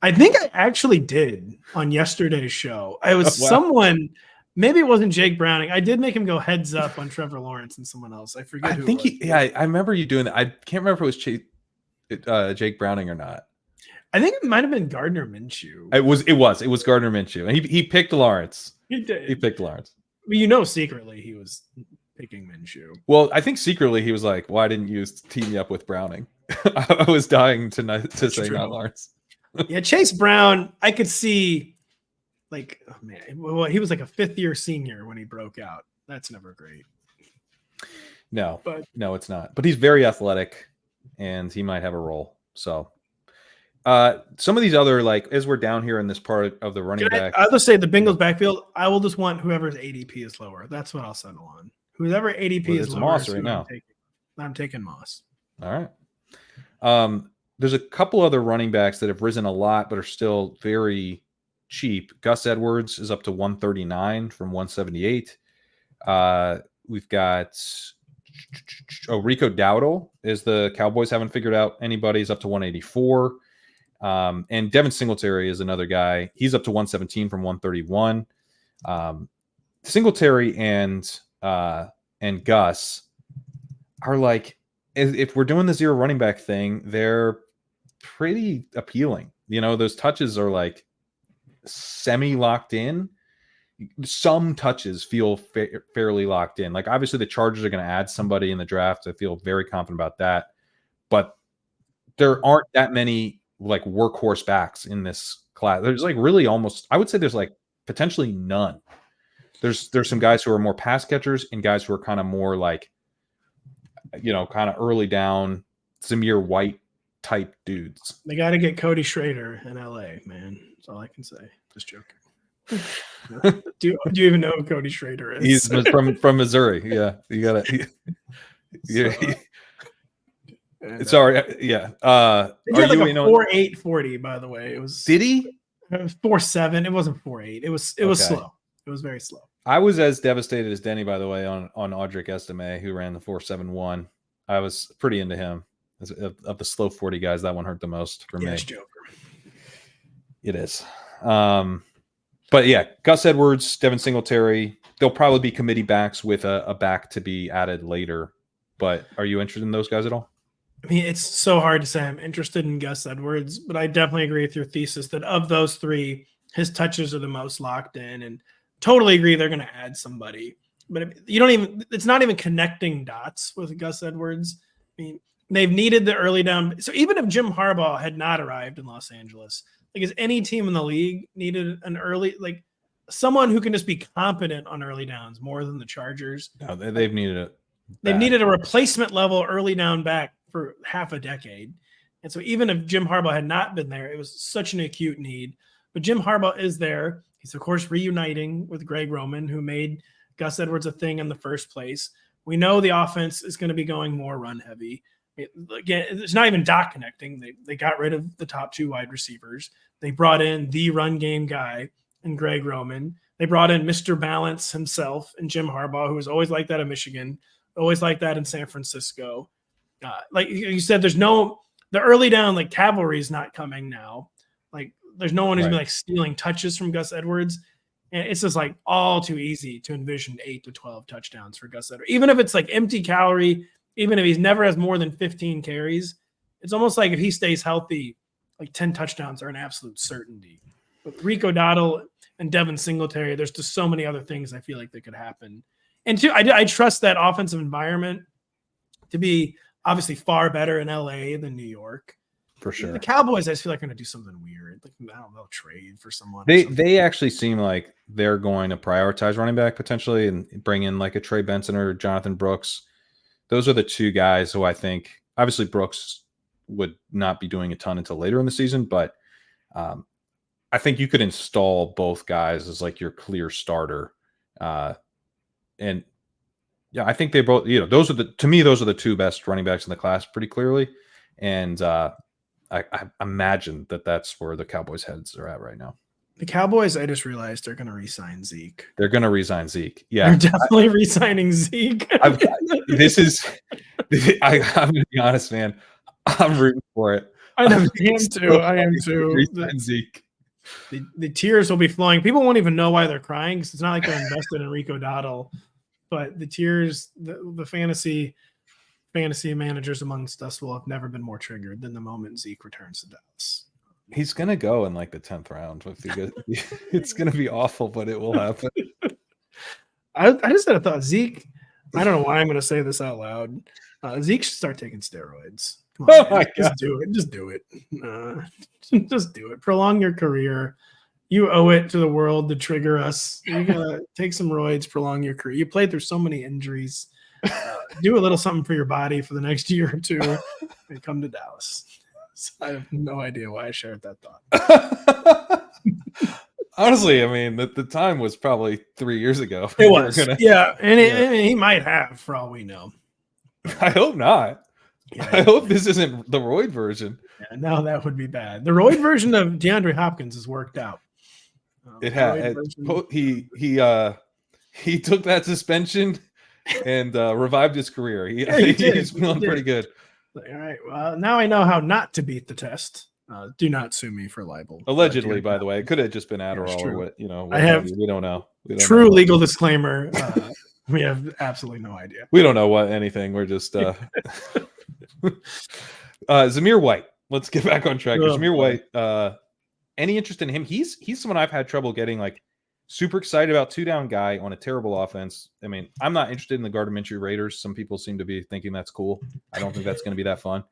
Speaker 2: I think I actually did on yesterday's show. I was someone. Maybe it wasn't Jake Browning. I did make him go heads up on Trevor Lawrence and someone else. I forget.
Speaker 1: I remember you doing that. I can't remember if it was Jake Browning or not.
Speaker 2: I think it might have been Gardner Minshew.
Speaker 1: It was Gardner Minshew, and he picked Lawrence.
Speaker 2: He did.
Speaker 1: He picked Lawrence.
Speaker 2: But secretly he was picking Minshew.
Speaker 1: Well, I think secretly he was like, "Why didn't you team me up with Browning?" I was dying to say not Lawrence.
Speaker 2: Yeah, Chase Brown, I could see. He was like a fifth-year senior when he broke out. That's never great.
Speaker 1: No, it's not. But he's very athletic, and he might have a role. So, some of these other, as we're down here in this part of the running back.
Speaker 2: I'll just say the Bengals backfield, I will just want whoever's ADP is lower. That's what I'll settle on. Whoever ADP is lower.
Speaker 1: Moss right now.
Speaker 2: I'm taking Moss.
Speaker 1: All right. There's a couple other running backs that have risen a lot, but are still very cheap. Gus Edwards is up to 139 from 178. We've got Rico Dowdle is the Cowboys haven't figured out anybody. He's up to 184. And Devin Singeltary is another guy. He's up to 117 from 131. Singeltary and Gus are if we're doing the zero running back thing, they're pretty appealing. Those touches are semi locked in. Some touches feel fairly locked in. Obviously the Chargers are going to add somebody in the draft. I feel very confident about that, but there aren't that many workhorse backs in this class. There's really almost, I would say there's potentially none. There's some guys who are more pass catchers and guys who are kind of more kind of early down Zamir White type dudes.
Speaker 2: They got to get Cody Schrader in LA, man. That's all I can say. Just joking. Do you even know who Cody Schrader is?
Speaker 1: He's from Missouri. Yeah, you got it. Sorry. Yeah.
Speaker 2: He had a 4.8 40, by the way. It was.
Speaker 1: Did he?
Speaker 2: It was 4.7. It wasn't 4.8. It was slow. It was very slow.
Speaker 1: I was as devastated as Denny, by the way, on Audric Estime, who ran the 4.71. I was pretty into him. Of the slow 40 guys, that one hurt the most for me.
Speaker 2: Joker.
Speaker 1: It is. But yeah, Gus Edwards, Devin Singletary, they'll probably be committee backs with a back to be added later. But are you interested in those guys at all?
Speaker 2: I mean, it's so hard to say I'm interested in Gus Edwards, but I definitely agree with your thesis that of those three, his touches are the most locked in, and totally agree they're going to add somebody. But it's not even connecting dots with Gus Edwards. I mean, they've needed the early down. So even if Jim Harbaugh had not arrived in Los Angeles, has any team in the league needed an early, someone who can just be competent on early downs more than the Chargers?
Speaker 1: No, they've needed it.
Speaker 2: They've needed a replacement level early down back for half a decade. And so even if Jim Harbaugh had not been there, it was such an acute need. But Jim Harbaugh is there. He's, of course, reuniting with Greg Roman, who made Gus Edwards a thing in the first place. We know the offense is going to be going more run heavy. Again, it's not even dot connecting. They got rid of the top two wide receivers. They brought in the run game guy in Greg Roman. They brought in Mr. Balance himself and Jim Harbaugh, who was always like that in Michigan, always like that in San Francisco. Like you said, the early down, like cavalry is not coming now. Like there's no one who's gonna be like stealing touches from Gus Edwards. And it's just like all too easy to envision 8 to 12 touchdowns for Gus Edwards. Even if it's like empty calorie, even if he's never has more than 15 carries, it's almost like if he stays healthy, like 10 touchdowns are an absolute certainty. With Rico Dowdle and Devin Singeltary, there's just so many other things I feel like that could happen. And two, I trust that offensive environment to be obviously far better in LA than New York.
Speaker 1: For sure.
Speaker 2: The Cowboys, I just feel like, are going to do something weird. Like, I don't know, trade for someone.
Speaker 1: They actually seem like they're going to prioritize running back potentially and bring in like a Trey Benson or Jonathan Brooks. Those are the two guys who I think, obviously Brooks would not be doing a ton until later in the season, but I think you could install both guys as like your clear starter. And yeah, I think they both, those are the two best running backs in the class pretty clearly. And I imagine that's where the Cowboys' heads are at right now.
Speaker 2: The Cowboys, I just realized they're going to re-sign Zeke.
Speaker 1: They're going to re-sign Zeke. Yeah,
Speaker 2: they're definitely re-signing Zeke.
Speaker 1: I'm going to be honest, man. I'm rooting for it.
Speaker 2: I am too.
Speaker 1: Re-sign Zeke.
Speaker 2: The tears will be flowing. People won't even know why they're crying because it's not like they're invested in Rico Dowdle. But the tears, the fantasy managers amongst us will have never been more triggered than the moment Zeke returns to Dallas.
Speaker 1: He's going to go in like the 10th round. It's going to be awful, but it will happen.
Speaker 2: I just had a thought. Zeke, I don't know why I'm going to say this out loud. Zeke should start taking steroids. Come on,
Speaker 1: my
Speaker 2: just do it. Just do it. Just do it. Prolong your career. You owe it to the world to trigger us. You got to take some roids, prolong your career. You played through so many injuries. Do a little something for your body for the next year or two and come to Dallas. So I have no idea why I shared that thought.
Speaker 1: Honestly, I mean, the time was probably 3 years ago.
Speaker 2: It was. Yeah. And he might have, for all we know.
Speaker 1: I hope not.
Speaker 2: Yeah,
Speaker 1: I hope this isn't the roid version.
Speaker 2: Yeah, no, that would be bad. The roid version of DeAndre Hopkins has worked out.
Speaker 1: It had. He took that suspension and revived his career. He's feeling pretty good.
Speaker 2: All right. Well, now I know how not to beat the test. Do not sue me for libel.
Speaker 1: Allegedly, by the way, it could have just been Adderall or what.
Speaker 2: I have.
Speaker 1: We don't know.
Speaker 2: True legal disclaimer. We have absolutely no idea.
Speaker 1: We don't know anything. We're just Zamir White. Let's get back on track. Zamir White. Any interest in him? He's someone I've had trouble getting like super excited about. 2-down guy on a terrible offense. I mean, I'm not interested in the Gardner Minshew Raiders. Some people seem to be thinking that's cool. I don't think that's going to be that fun.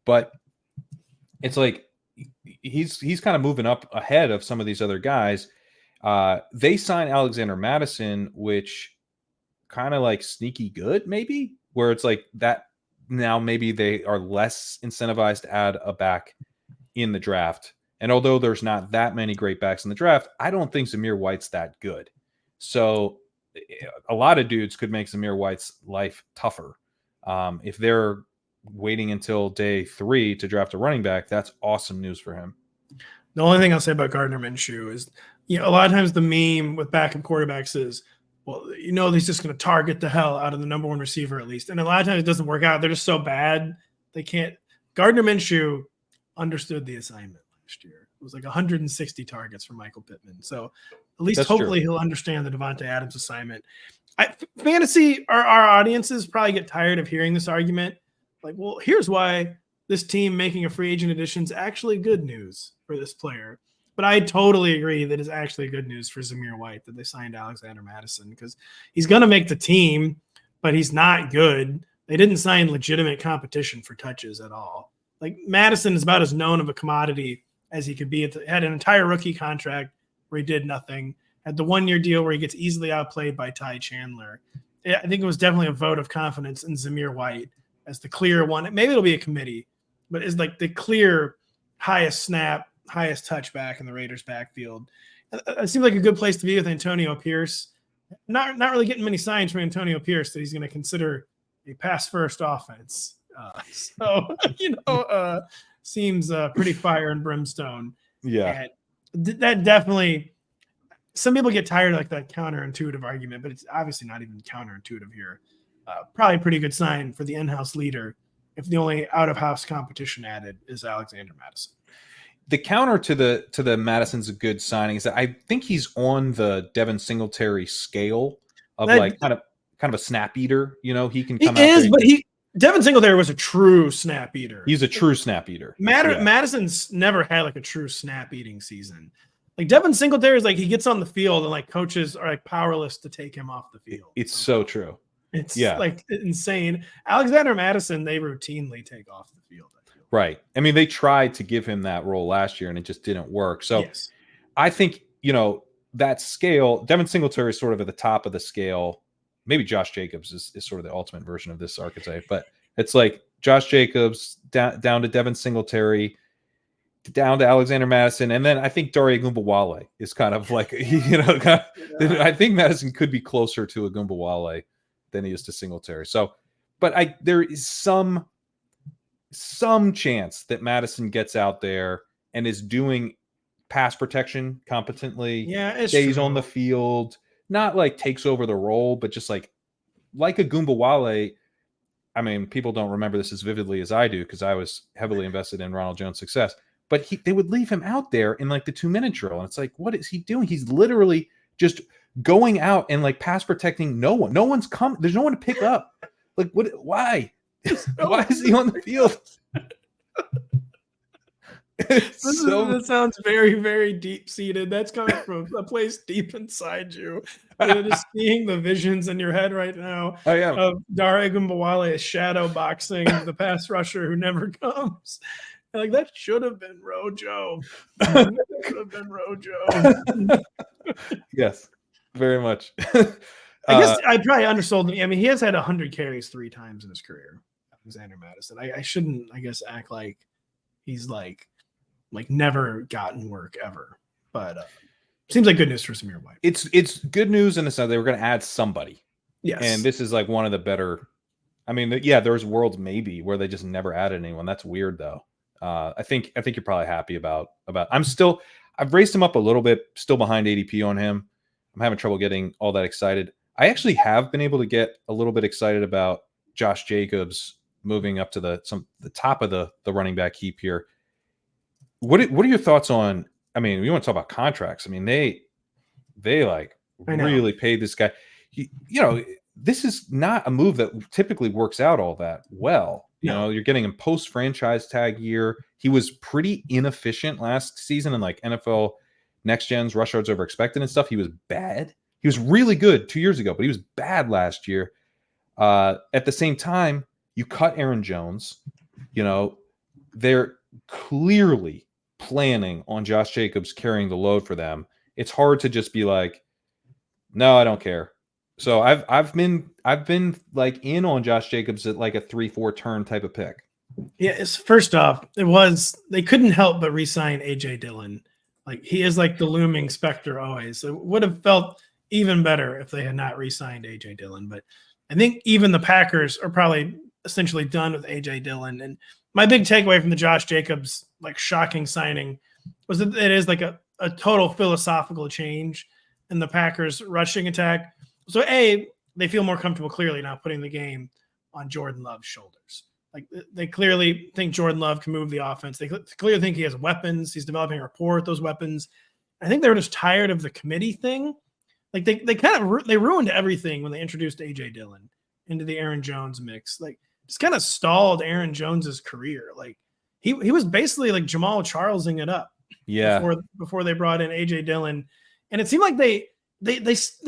Speaker 1: But it's like he's kind of moving up ahead of some of these other guys. They signed Alexander Mattison, which kind of like sneaky good, maybe, where it's like that now maybe they are less incentivized to add a back in the draft. And although there's not that many great backs in the draft, I don't think Zamir White's that good. So a lot of dudes could make Zamir White's life tougher. If they're waiting until day 3 to draft a running back, that's awesome news for him.
Speaker 2: The only thing I'll say about Gardner Minshew is, a lot of times the meme with backup quarterbacks is, well, he's just going to target the hell out of the number one receiver at least. And a lot of times it doesn't work out. They're just so bad. They can't. Gardner Minshew understood the assignment last year. It was like 160 targets for Michael Pittman. So at least hopefully he'll understand the Devontae Adams assignment. Fantasy, our audiences probably get tired of hearing this argument. Like, well, here's why this team making a free agent addition is actually good news for this player. But I totally agree that it's actually good news for Zamir White that they signed Alexander Mattison because he's going to make the team, but he's not good. They didn't sign legitimate competition for touches at all. Like Mattison is about as known of a commodity as he could be. Had an entire rookie contract where he did nothing. Had the 1-year deal where he gets easily outplayed by Ty Chandler. I think it was definitely a vote of confidence in Zamir White as the clear one. Maybe it'll be a committee, but is like the clear highest snap, highest touchback in the Raiders backfield. It seems like a good place to be with Antonio Pierce. Not really getting many signs from Antonio Pierce that he's going to consider a pass-first offense. Seems pretty fire and brimstone.
Speaker 1: Yeah.
Speaker 2: And that definitely some people get tired of like that counterintuitive argument, but it's obviously not even counterintuitive here. Probably a pretty good sign for the in-house leader if the only out-of-house competition added is Alexander Mattison.
Speaker 1: The counter to the Madison's a good signing is that I think he's on the Devin Singeltary scale of like kind of a snap eater. You know, he can come out there.
Speaker 2: But Devin Singletary was a true snap eater.
Speaker 1: He's a true snap eater.
Speaker 2: Madison's never had like a true snap eating season. Like Devin Singletary is like he gets on the field and like coaches are like powerless to take him off the field.
Speaker 1: It's so true.
Speaker 2: It's like insane. Alexander Mattison, they routinely take off the field.
Speaker 1: Right. I mean, they tried to give him that role last year and it just didn't work. So I think, you know, that scale, Devin Singletary is sort of at the top of the scale. Maybe Josh Jacobs is sort of the ultimate version of this archetype, but it's like Josh Jacobs down to Devin Singletary, down to Alexander Mattison, and then I think Dare Ogunbowale is kind of like, you know, I think Mattison could be closer to Ogunbowale than he is to Singletary. So, but there is some chance that Mattison gets out there and is doing pass protection competently.
Speaker 2: Yeah,
Speaker 1: stays on the field, not like takes over the role, but just like Ogunbowale. I mean, people don't remember this as vividly as I do because I was heavily invested in Ronald Jones' success. But they would leave him out there in like the 2-minute drill, and it's like, what is he doing? He's literally just going out and like pass protecting no one. No one's come. There's no one to pick up. Like, what? Why? Why is he on the field?
Speaker 2: That sounds very, very deep-seated. That's coming from a place deep inside you. You're just seeing the visions in your head right now of Dare Ogunbowale shadow boxing the pass rusher who never comes. Like, that should have been Rojo. That should have been Rojo.
Speaker 1: Yes, very much.
Speaker 2: I guess I probably undersold him. I mean, he has had 100 carries 3 times in his career. Alexander Mattison. I shouldn't, I guess, act like he's like never gotten work ever. But seems like good news for Zamir White.
Speaker 1: It's good news in the sense they were going to add somebody.
Speaker 2: Yes.
Speaker 1: And this is like one of the better. I mean, there's worlds maybe where they just never added anyone. That's weird though. I think you're probably happy about. I've raised him up a little bit, still behind ADP on him. I'm having trouble getting all that excited. I actually have been able to get a little bit excited about Josh Jacobs moving up to the top of the running back heap here. What are your thoughts on? I mean, we want to talk about contracts. I mean, they like really paid this guy. You know, this is not a move that typically works out all that well. You know, you're getting him post franchise tag year. He was pretty inefficient last season in like NFL Next Gen's rush yards over expected and stuff. He was bad. He was really good 2 years ago, but he was bad last year. At the same time, you cut Aaron Jones. You know, they're clearly planning on Josh Jacobs carrying the load for them. It's hard to just be like, no, I don't care. So I've been like in on Josh Jacobs at like a 3-4 turn type of pick.
Speaker 2: Yeah, it's first off, they couldn't help but re-sign AJ Dillon. Like he is like the looming specter always. It would have felt even better if they had not re-signed AJ Dillon. But I think even the Packers are probably essentially done with AJ Dillon. And my big takeaway from the Josh Jacobs like shocking signing was that it is like a total philosophical change in the Packers rushing attack. So they feel more comfortable clearly now putting the game on Jordan Love's shoulders. Like they clearly think Jordan Love can move the offense. They clearly think he has weapons. He's developing a rapport with those weapons. I think they were just tired of the committee thing. Like they kind of they ruined everything when they introduced AJ Dillon into the Aaron Jones mix. Like just kind of stalled Aaron Jones's career. Like he was basically like Jamal Charlesing it up.
Speaker 1: Yeah.
Speaker 2: Before they brought in AJ Dillon, and it seemed like they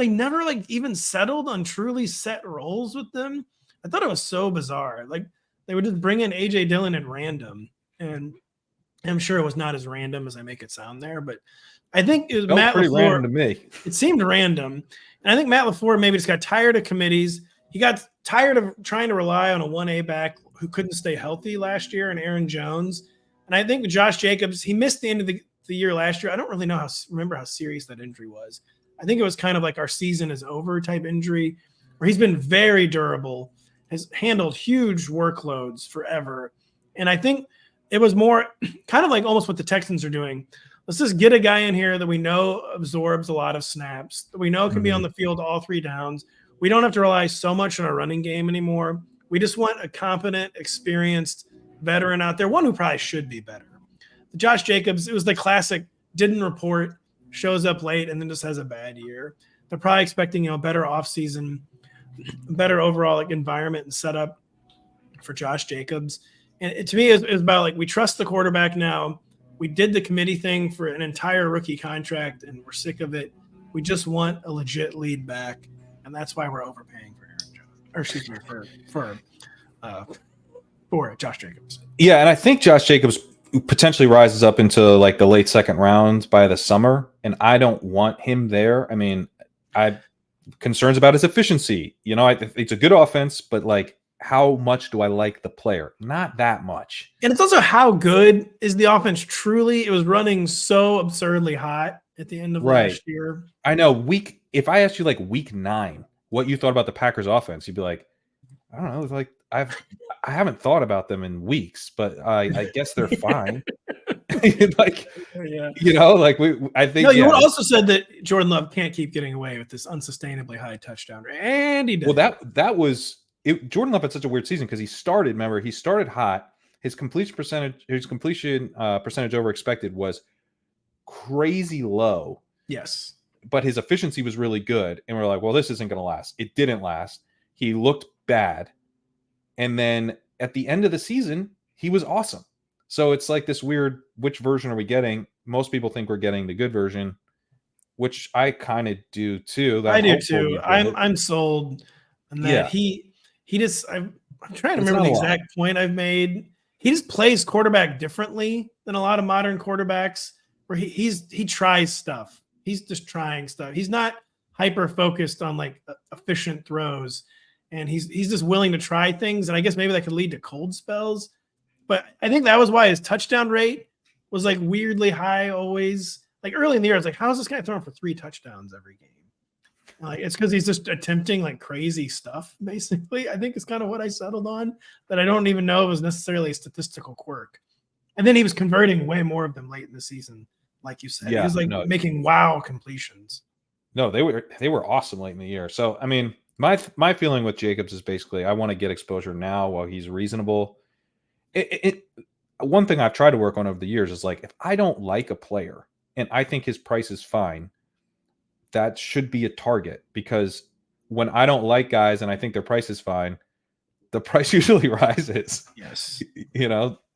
Speaker 2: never like even settled on truly set roles with them. I thought it was so bizarre. Like they would just bring in AJ Dillon at random, and I'm sure it was not as random as I make it sound there, but I think it was Matt
Speaker 1: pretty
Speaker 2: LaFleur.
Speaker 1: random to me.
Speaker 2: It seemed random, and I think Matt LaFleur maybe just got tired of committees. He got tired of trying to rely on a 1A back who couldn't stay healthy last year, and Aaron Jones. And I think with Josh Jacobs, he missed the end of the year last year. I don't really remember how serious that injury was. I think it was kind of like our season is over type injury, where he's been very durable, has handled huge workloads forever. And I think it was more kind of like almost what the Texans are doing. Let's just get a guy in here that we know absorbs a lot of snaps, that we know can be on the field all 3 downs. We don't have to rely so much on our running game anymore. We just want a competent, experienced veteran out there, one who probably should be better. Josh Jacobs, it was the classic, didn't report, shows up late, and then just has a bad year. They're probably expecting, a better offseason, better overall environment and setup for Josh Jacobs. And to me, it's about like, we trust the quarterback now. We did the committee thing for an entire rookie contract, and we're sick of it. We just want a legit lead back, and that's why we're overpaying for for Josh Jacobs.
Speaker 1: Yeah, and I think Josh Jacobs potentially rises up into like the late second round by the summer, and I don't want him there. I mean, I concerns about his efficiency. It's a good offense, but like, how much do I like the player? Not that much.
Speaker 2: And it's also how good is the offense truly? It was running so absurdly hot at the end of last year.
Speaker 1: I know. If I asked you like week 9, what you thought about the Packers offense, you'd be like, I don't know. It's like I haven't thought about them in weeks, but I guess they're fine. Like,
Speaker 2: yeah.
Speaker 1: I think.
Speaker 2: No, you also said that Jordan Love can't keep getting away with this unsustainably high touchdown rate, and he did.
Speaker 1: Well, that was it. Jordan Love had such a weird season because he started hot. His completion percentage over expected was crazy low.
Speaker 2: Yes,
Speaker 1: but his efficiency was really good, and we're like, well, this isn't going to last. It didn't last. He looked bad, and then at the end of the season, he was awesome. So it's like this weird, which version are we getting? Most people think we're getting the good version, which I kind of do too.
Speaker 2: I do too. I'm sold on that.
Speaker 1: Yeah.
Speaker 2: He just, I'm trying to remember the exact point I've made. He just plays quarterback differently than a lot of modern quarterbacks, where he tries stuff. He's just trying stuff. He's not hyper focused on like efficient throws, and he's just willing to try things. And I guess maybe that could lead to cold spells. But I think that was why his touchdown rate was like weirdly high always. Like early in the year, I was like, how is this guy throwing for 3 touchdowns every game? Like, it's because he's just attempting like crazy stuff, basically. I think it's kind of what I settled on, that I don't even know it was necessarily a statistical quirk. And then he was converting way more of them late in the season, like you said. He was like making wow completions. No,
Speaker 1: they were awesome late in the year. So, I mean, my feeling with Jacobs is basically I want to get exposure now while he's reasonable. One thing I've tried to work on over the years is like, if I don't like a player and I think his price is fine, that should be a target, because when I don't like guys and I think their price is fine, the price usually rises.
Speaker 2: Yes.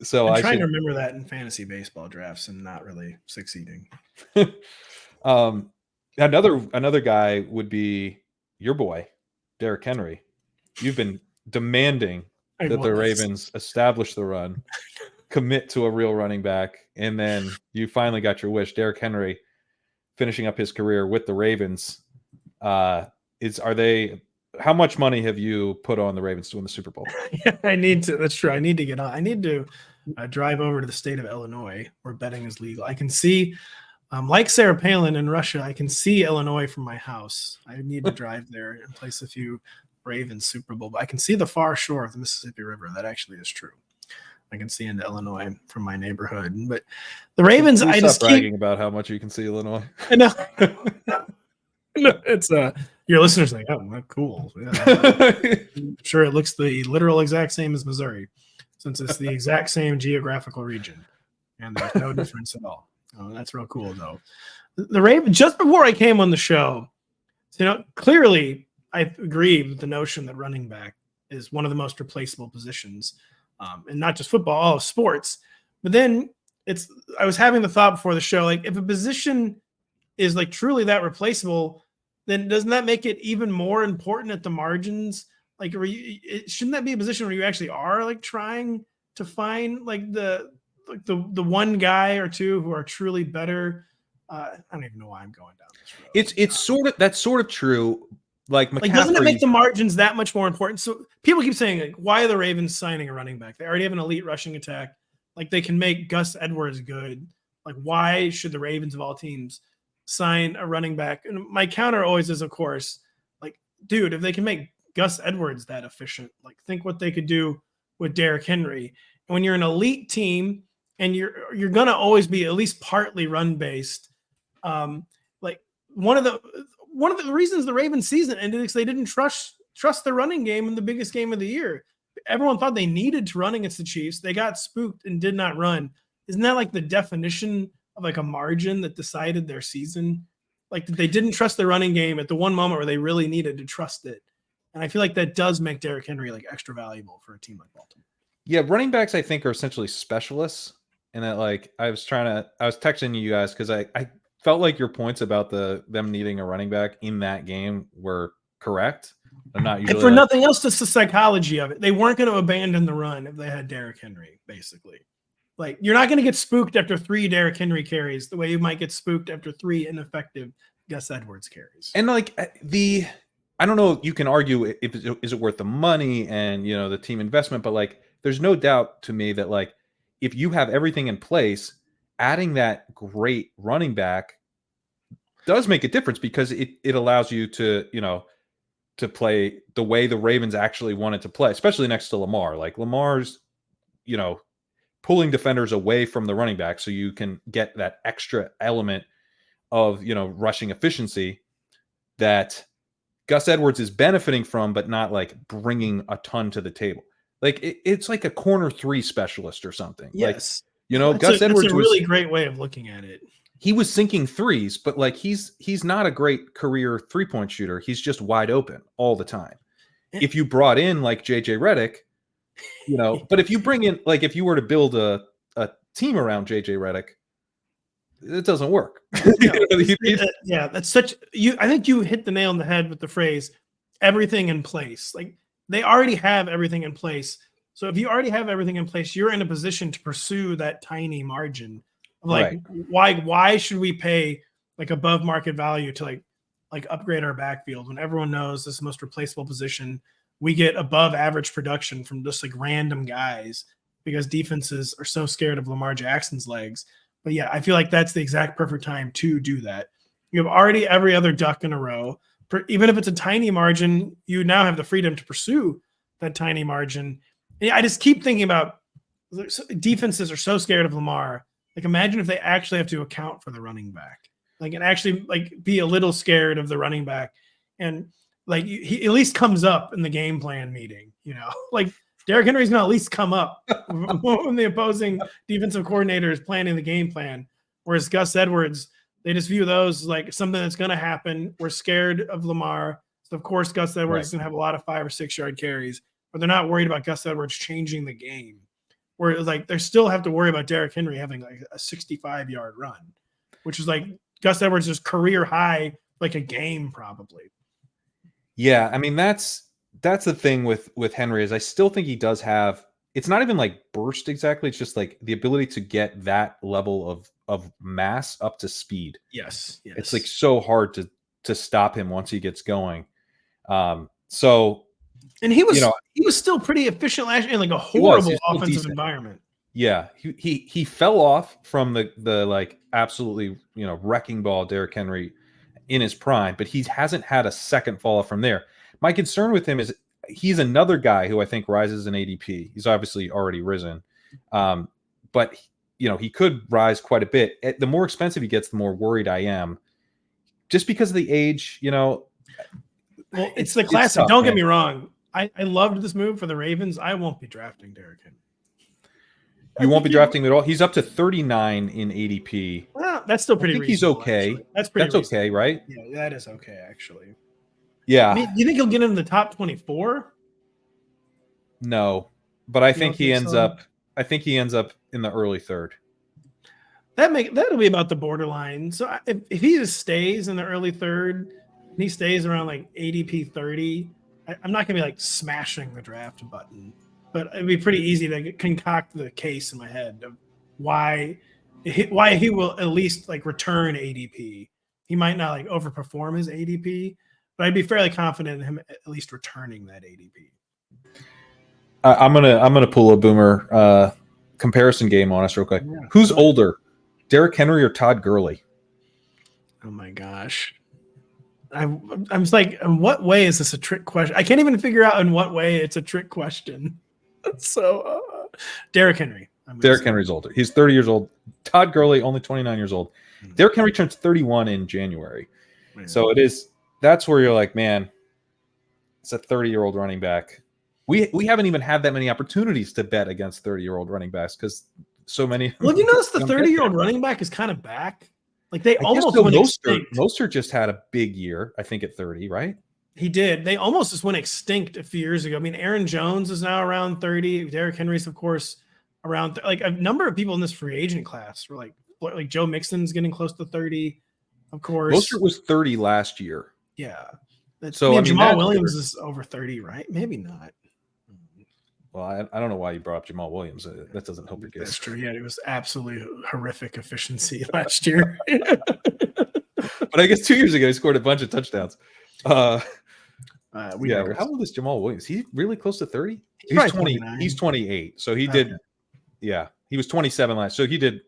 Speaker 1: So
Speaker 2: I'm trying to remember that in fantasy baseball drafts and not really succeeding.
Speaker 1: Another guy would be your boy, Derrick Henry. You've been demanding that the Ravens establish the run, commit to a real running back, and then you finally got your wish. Derrick Henry finishing up his career with the Ravens. How much money have you put on the Ravens to win the Super Bowl?
Speaker 2: I need to. That's true. I need to get on. I need to drive over to the state of Illinois where betting is legal. I can see, like Sarah Palin in Russia, I can see Illinois from my house. I need to drive there and place a few Ravens Super Bowl. But I can see the far shore of the Mississippi River. That actually is true. I can see into Illinois from my neighborhood. But the Ravens, I just
Speaker 1: keep bragging about how much you can see Illinois.
Speaker 2: I know. No, it's your listeners like, oh, cool. Yeah. I'm sure it looks the literal exact same as Missouri, since it's the exact same geographical region, and there's no difference at all. Oh, that's real cool, though. The Ravens, just before I came on the show, clearly I agree with the notion that running back is one of the most replaceable positions, and not just football, all of sports. But then I was having the thought before the show, like if a position is like truly that replaceable, then doesn't that make it even more important at the margins? Like, shouldn't that be a position where you actually are like trying to find like the one guy or two who are truly better? I don't even know why I'm going down this road.
Speaker 1: That's sort of true. Like
Speaker 2: doesn't it make the margins that much more important? So people keep saying, like, why are the Ravens signing a running back? They already have an elite rushing attack. Like, they can make Gus Edwards good. Like, why should the Ravens of all teams sign a running back? And my counter always is, of course, like, dude, if they can make Gus Edwards that efficient, like, think what they could do with Derrick Henry. And when you're an elite team and you're gonna always be at least partly run based. Like one of the reasons the Ravens season ended is they didn't trust their running game in the biggest game of the year. Everyone thought they needed to run against the Chiefs. They got spooked and did not run. Isn't that like the definition of like a margin that decided their season? Like they didn't trust their running game at the one moment where they really needed to trust it. And I feel like that does make Derrick Henry like extra valuable for a team like Baltimore.
Speaker 1: Yeah, running backs I think are essentially specialists. And that like I was texting you guys because I felt like your points about them needing a running back in that game were correct. I'm not usually
Speaker 2: and for nothing else, just the psychology of it. They weren't going to abandon the run if they had Derrick Henry, basically. Like, you're not going to get spooked after 3 Derrick Henry carries the way you might get spooked after 3 ineffective Gus Edwards carries.
Speaker 1: And like I don't know, you can argue if is it worth the money and the team investment, but like there's no doubt to me that like if you have everything in place, adding that great running back does make a difference because it allows you to, to play the way the Ravens actually wanted to play, especially next to Lamar. Like Lamar's, pulling defenders away from the running back so you can get that extra element of, rushing efficiency that Gus Edwards is benefiting from, but not like bringing a ton to the table. Like it's like a corner 3 specialist or something.
Speaker 2: Yes.
Speaker 1: Like, Gus Edwards
Speaker 2: was a really great way of looking at it.
Speaker 1: He was sinking threes, but like he's not a great career 3-point shooter. He's just wide open all the time. If you brought in like JJ Redick, but if you bring in, like, if you were to build a team around JJ Redick, it doesn't work.
Speaker 2: Yeah, that's I think you hit the nail on the head with the phrase everything in place. Like they already have everything in place. So if you already have everything in place, you're in a position to pursue that tiny margin of like, why should we pay like above market value to like upgrade our backfield when everyone knows this is the most replaceable position? We get above average production from just like random guys because defenses are so scared of Lamar Jackson's legs. But yeah, I feel like that's the exact perfect time to do that. You have already every other duck in a row. Even if it's a tiny margin, you now have the freedom to pursue that tiny margin. And I just keep thinking about defenses are so scared of Lamar. Like imagine if they actually have to account for the running back, like and actually like be a little scared of the running back. And like he at least comes up in the game plan meeting, like Derrick Henry's going to at least come up when the opposing defensive coordinator is planning the game plan. Whereas Gus Edwards, they just view those like something that's going to happen. We're scared of Lamar. So of course, Gus Edwards is going to have a lot of 5 or 6 yard carries, but they're not worried about Gus Edwards changing the game. Where it's like they still have to worry about Derrick Henry having like a 65-yard run, which is like Gus Edwards' career high, like a game probably.
Speaker 1: Yeah, I mean that's the thing with Henry is I still think he does have. It's not even like burst exactly. It's just like the ability to get that level of mass up to speed.
Speaker 2: Yes.
Speaker 1: It's like so hard to stop him once he gets going. So.
Speaker 2: And he was still pretty efficient last year in like a horrible offensive environment.
Speaker 1: Yeah, he fell off from the like absolutely wrecking ball Derrick Henry in his prime, but he hasn't had a second fall off from there. My concern with him is he's another guy who I think rises in ADP. He's obviously already risen, but he could rise quite a bit. The more expensive he gets, the more worried I am, just because of the age. Well,
Speaker 2: it's the classic. Don't get me wrong. I loved this move for the Ravens. I won't be drafting Derrick Henry.
Speaker 1: You won't be drafting him at all? He's up to 39 in ADP.
Speaker 2: Well, that's still pretty reasonable.
Speaker 1: He's okay.
Speaker 2: Actually. That's
Speaker 1: okay, right?
Speaker 2: Yeah, that is okay, actually.
Speaker 1: Yeah.
Speaker 2: I mean, you think he'll get into the top 24?
Speaker 1: No, but I think he ends up. I think he ends up in the early third.
Speaker 2: That'll be about the borderline. So if he just stays in the early third, and he stays around like ADP 30. I'm not going to be like smashing the draft button, but it'd be pretty easy to concoct the case in my head of why he will at least like return ADP. He might not like overperform his ADP, but I'd be fairly confident in him at least returning that ADP.
Speaker 1: I'm gonna pull a boomer comparison game on us real quick. Yeah. Who's older, Derrick Henry or Todd Gurley?
Speaker 2: Oh my gosh. I'm just like, in what way is this a trick question? I can't even figure out in what way it's a trick question. So, Derrick Henry.
Speaker 1: Derrick Henry's older. He's 30 years old. Todd Gurley, only 29 years old. Derrick Henry turns 31 in January. Man. So that's where you're like, man, it's a 30-year-old running back. We haven't even had that many opportunities to bet against 30-year-old running backs because so many.
Speaker 2: Well, you notice the 30-year-old running back is kind of back. Like they almost went extinct.
Speaker 1: Mostert just had a big year, I think, at 30, right?
Speaker 2: He did. They almost just went extinct a few years ago. I mean, Aaron Jones is now around 30. Derrick Henry's, of course, around like a number of people in this free agent class were like Joe Mixon's getting close to 30, of course.
Speaker 1: Mostert was 30 last year.
Speaker 2: Yeah.
Speaker 1: So
Speaker 2: Jamal Williams is over 30, right? Maybe not.
Speaker 1: Well, I don't know why you brought up Jamal Williams. That doesn't help your case.
Speaker 2: That's true. Yeah, it was absolutely horrific efficiency last year.
Speaker 1: But I guess 2 years ago, he scored a bunch of touchdowns. How old is Jamal Williams? He really close to 30? He's 20. He's 28. So he did. Yeah, he was 27 last. So he did.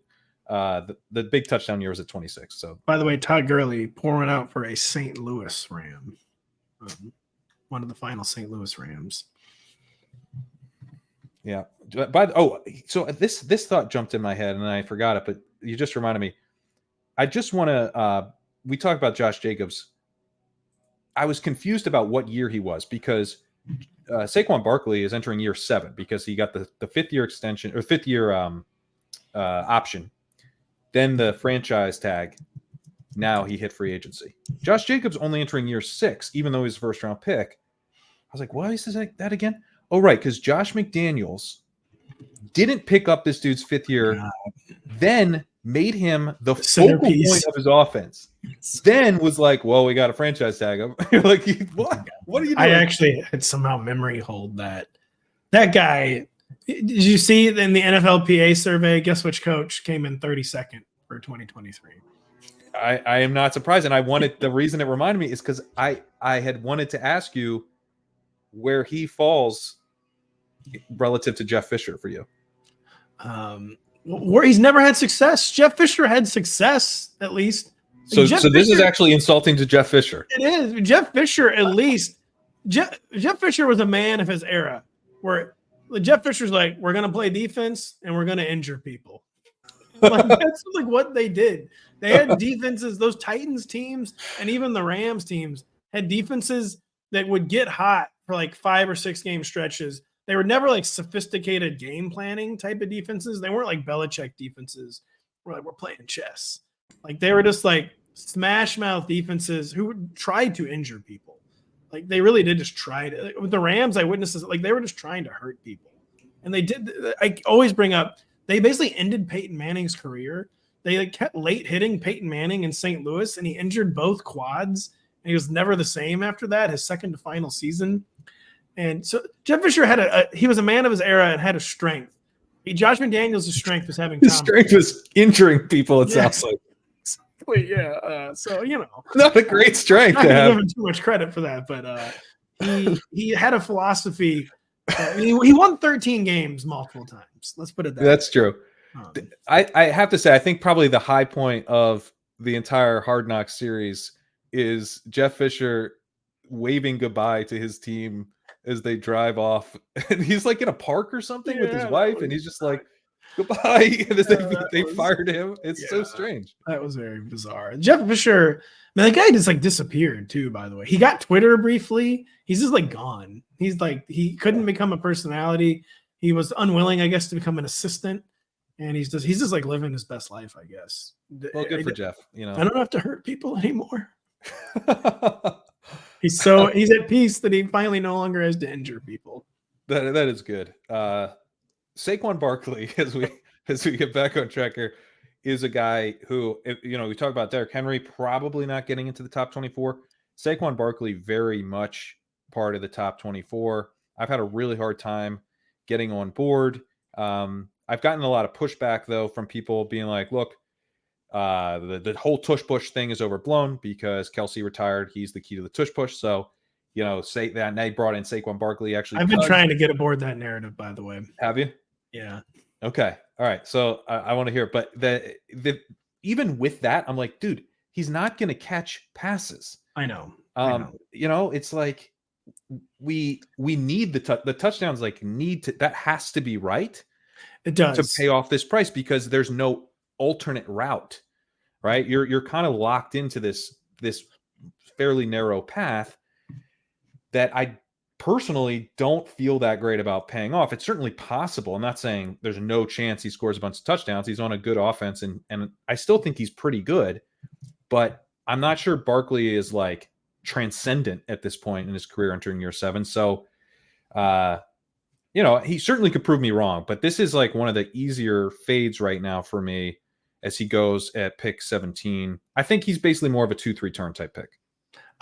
Speaker 1: The big touchdown year was at 26. So
Speaker 2: by the way, Todd Gurley pouring out for a St. Louis Ram, one of the final St. Louis Rams.
Speaker 1: Yeah. So this thought jumped in my head and I forgot it, but you just reminded me. I just want to. We talked about Josh Jacobs. I was confused about what year he was because Saquon Barkley is entering year 7 because he got the 5th year extension or 5th year option, then the franchise tag. Now he hit free agency. Josh Jacobs only entering year 6, even though he's a first round pick. I was like, why is this like that again? Oh, right, because Josh McDaniels didn't pick up this dude's 5th year, then made him the focal point of his offense. Then was like, well, we got a franchise tag. You're like, what? What are you doing?
Speaker 2: I actually had somehow memory hold that guy. Did you see in the NFLPA survey? Guess which coach came in 32nd for 2023?
Speaker 1: I am not surprised, and the reason it reminded me is because I had wanted to ask you where he falls relative to Jeff Fisher for you.
Speaker 2: Where he's never had success. Jeff Fisher had success, at least.
Speaker 1: So this is actually insulting to Jeff Fisher.
Speaker 2: It is. Jeff Fisher, at least. Jeff Fisher was a man of his era where Jeff Fisher's like, we're going to play defense and we're going to injure people. Like, that's like what they did. They had defenses, those Titans teams and even the Rams teams had defenses that would get hot for like 5 or 6 game stretches. They were never like sophisticated game planning type of defenses. They weren't like Belichick defenses where like we're playing chess. Like they were just like smash mouth defenses who tried to injure people. Like they really did just try to. Like, with the Rams, I witnessed this, like they were just trying to hurt people. And they did. I always bring up, they basically ended Peyton Manning's career. They like kept late hitting Peyton Manning in St. Louis, and he injured both quads. And he was never the same after that, his second to final season. And so Jeff Fisher had he was a man of his era and had a strength. Josh McDaniels' strength was having
Speaker 1: his strength was injuring people, it sounds like.
Speaker 2: Yeah. So, you know.
Speaker 1: Not a great strength to have.
Speaker 2: I'm giving too much credit for that, but he had a philosophy. He won 13 games multiple times. Let's put it that way.
Speaker 1: That's true. I have to say, I think probably the high point of the entire Hard Knocks series is Jeff Fisher waving goodbye to his team as they drive off. And he's like in a park or something with his wife, and he's just like, goodbye. And they fired him. It's so strange. That
Speaker 2: was very bizarre. Jeff Fisher, man, that guy just like disappeared too, by the way. He got Twitter briefly. He's just like gone. He's like, he couldn't become a personality. He was unwilling, I guess, to become an assistant. And he's just like living his best life, I guess.
Speaker 1: Well, good for Jeff. You know,
Speaker 2: I don't have to hurt people anymore. He's at peace that he finally no longer has to injure people.
Speaker 1: That is good. Saquon Barkley, as we get back on track here, is a guy who, you know, we talk about Derrick Henry probably not getting into the top 24. Saquon Barkley very much part of the top 24. I've had a really hard time getting on board. I've gotten a lot of pushback though from people being like, look, the whole tush push thing is overblown because Kelsey retired. He's the key to the tush push. So, you know, say that now they brought in Saquon Barkley. Actually,
Speaker 2: I've been trying to get aboard that narrative, by the way.
Speaker 1: Have you?
Speaker 2: Yeah.
Speaker 1: Okay. All right. So I want to hear it. But the even with that, I'm like, dude, he's not going to catch passes.
Speaker 2: I know.
Speaker 1: You know, it's like we need the touchdowns. Like that has to be right.
Speaker 2: It
Speaker 1: to
Speaker 2: does.
Speaker 1: pay off this price because there's no alternate route, right? You're kind of locked into this fairly narrow path that I personally don't feel that great about paying off. It's certainly possible. I'm not saying there's no chance he scores a bunch of touchdowns. He's on a good offense, and I still think he's pretty good, but I'm not sure Barkley is like transcendent at this point in his career entering year 7. So, he certainly could prove me wrong, but this is like one of the easier fades right now for me as he goes at pick 17. I think he's basically more of a 2-3 turn type pick.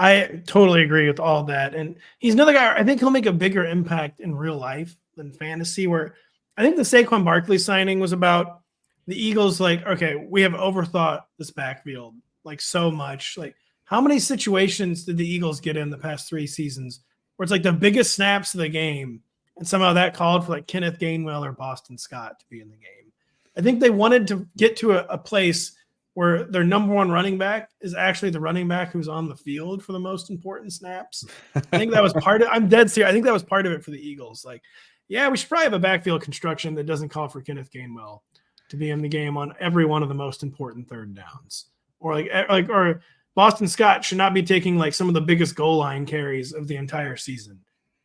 Speaker 2: I totally agree with all that. And he's another guy, I think he'll make a bigger impact in real life than fantasy, where I think the Saquon Barkley signing was about the Eagles, like, okay, we have overthought this backfield like so much. Like, how many situations did the Eagles get in the past 3 seasons where it's like the biggest snaps of the game, and somehow that called for like Kenneth Gainwell or Boston Scott to be in the game? I think they wanted to get to a place where their number 1 running back is actually the running back who's on the field for the most important snaps. I think that was part of – I'm dead serious. I think that was part of it for the Eagles. Like, yeah, we should probably have a backfield construction that doesn't call for Kenneth Gainwell to be in the game on every one of the most important third downs. Or Boston Scott should not be taking like some of the biggest goal line carries of the entire season.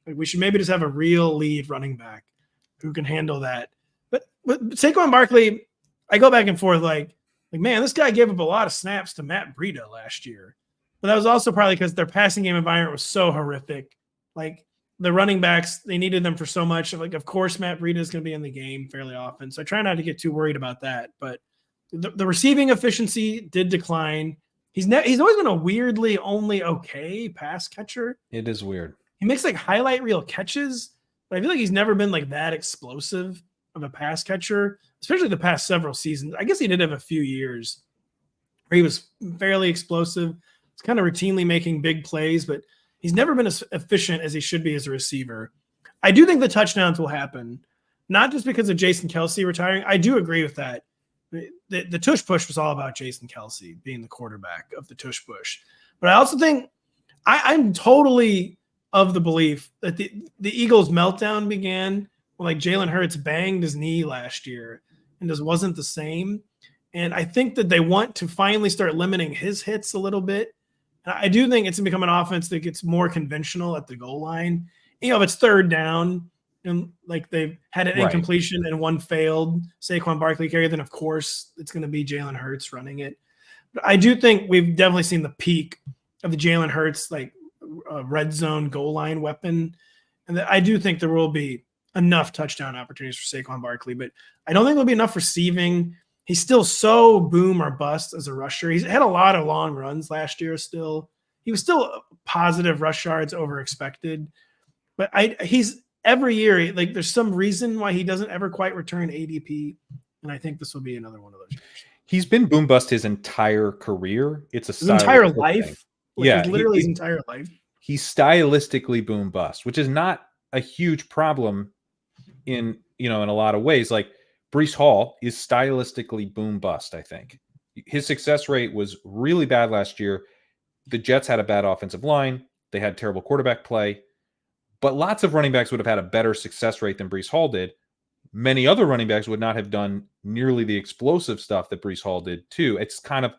Speaker 2: Like, we should maybe just have a real lead running back who can handle that. But Saquon Barkley, I go back and forth like, man, this guy gave up a lot of snaps to Matt Breida last year. But that was also probably because their passing game environment was so horrific. Like, the running backs, they needed them for so much. Like, of course, Matt Breida is going to be in the game fairly often. So I try not to get too worried about that. But the receiving efficiency did decline. He's always been a weirdly only okay pass catcher.
Speaker 1: It is weird.
Speaker 2: He makes like highlight reel catches, but I feel like he's never been like that explosive of a pass catcher, especially the past several seasons. I guess he did have a few years where he was fairly explosive. He's kind of routinely making big plays, but he's never been as efficient as he should be as a receiver. I do think the touchdowns will happen, not just because of Jason Kelce retiring. I do agree with that. The tush push was all about Jason Kelce being the quarterback of the tush push. But I also think I'm totally of the belief that the Eagles' meltdown began when like Jalen Hurts banged his knee last year and just wasn't the same. And I think that they want to finally start limiting his hits a little bit. And I do think it's going to become an offense that gets more conventional at the goal line. If it's third down and like they've had an incompletion and one failed Saquon Barkley carry, then of course it's going to be Jalen Hurts running it. But I do think we've definitely seen the peak of the Jalen Hurts like red zone goal line weapon. And I do think there will be enough touchdown opportunities for Saquon Barkley, but I don't think there'll be enough receiving. He's still so boom or bust as a rusher. He's had a lot of long runs last year still. He was still positive rush yards over expected. But he's every year, like there's some reason why he doesn't ever quite return ADP. And I think this will be another one of those years.
Speaker 1: He's been boom bust his entire career. It's
Speaker 2: his entire life.
Speaker 1: Like
Speaker 2: literally his entire life.
Speaker 1: He's stylistically boom bust, which is not a huge problem in a lot of ways. Like Breece Hall is stylistically boom bust. I think his success rate was really bad last year. The Jets had a bad offensive line. They had terrible quarterback play, but lots of running backs would have had a better success rate than Breece Hall did. Many other running backs would not have done nearly the explosive stuff that Breece Hall did too. It's kind of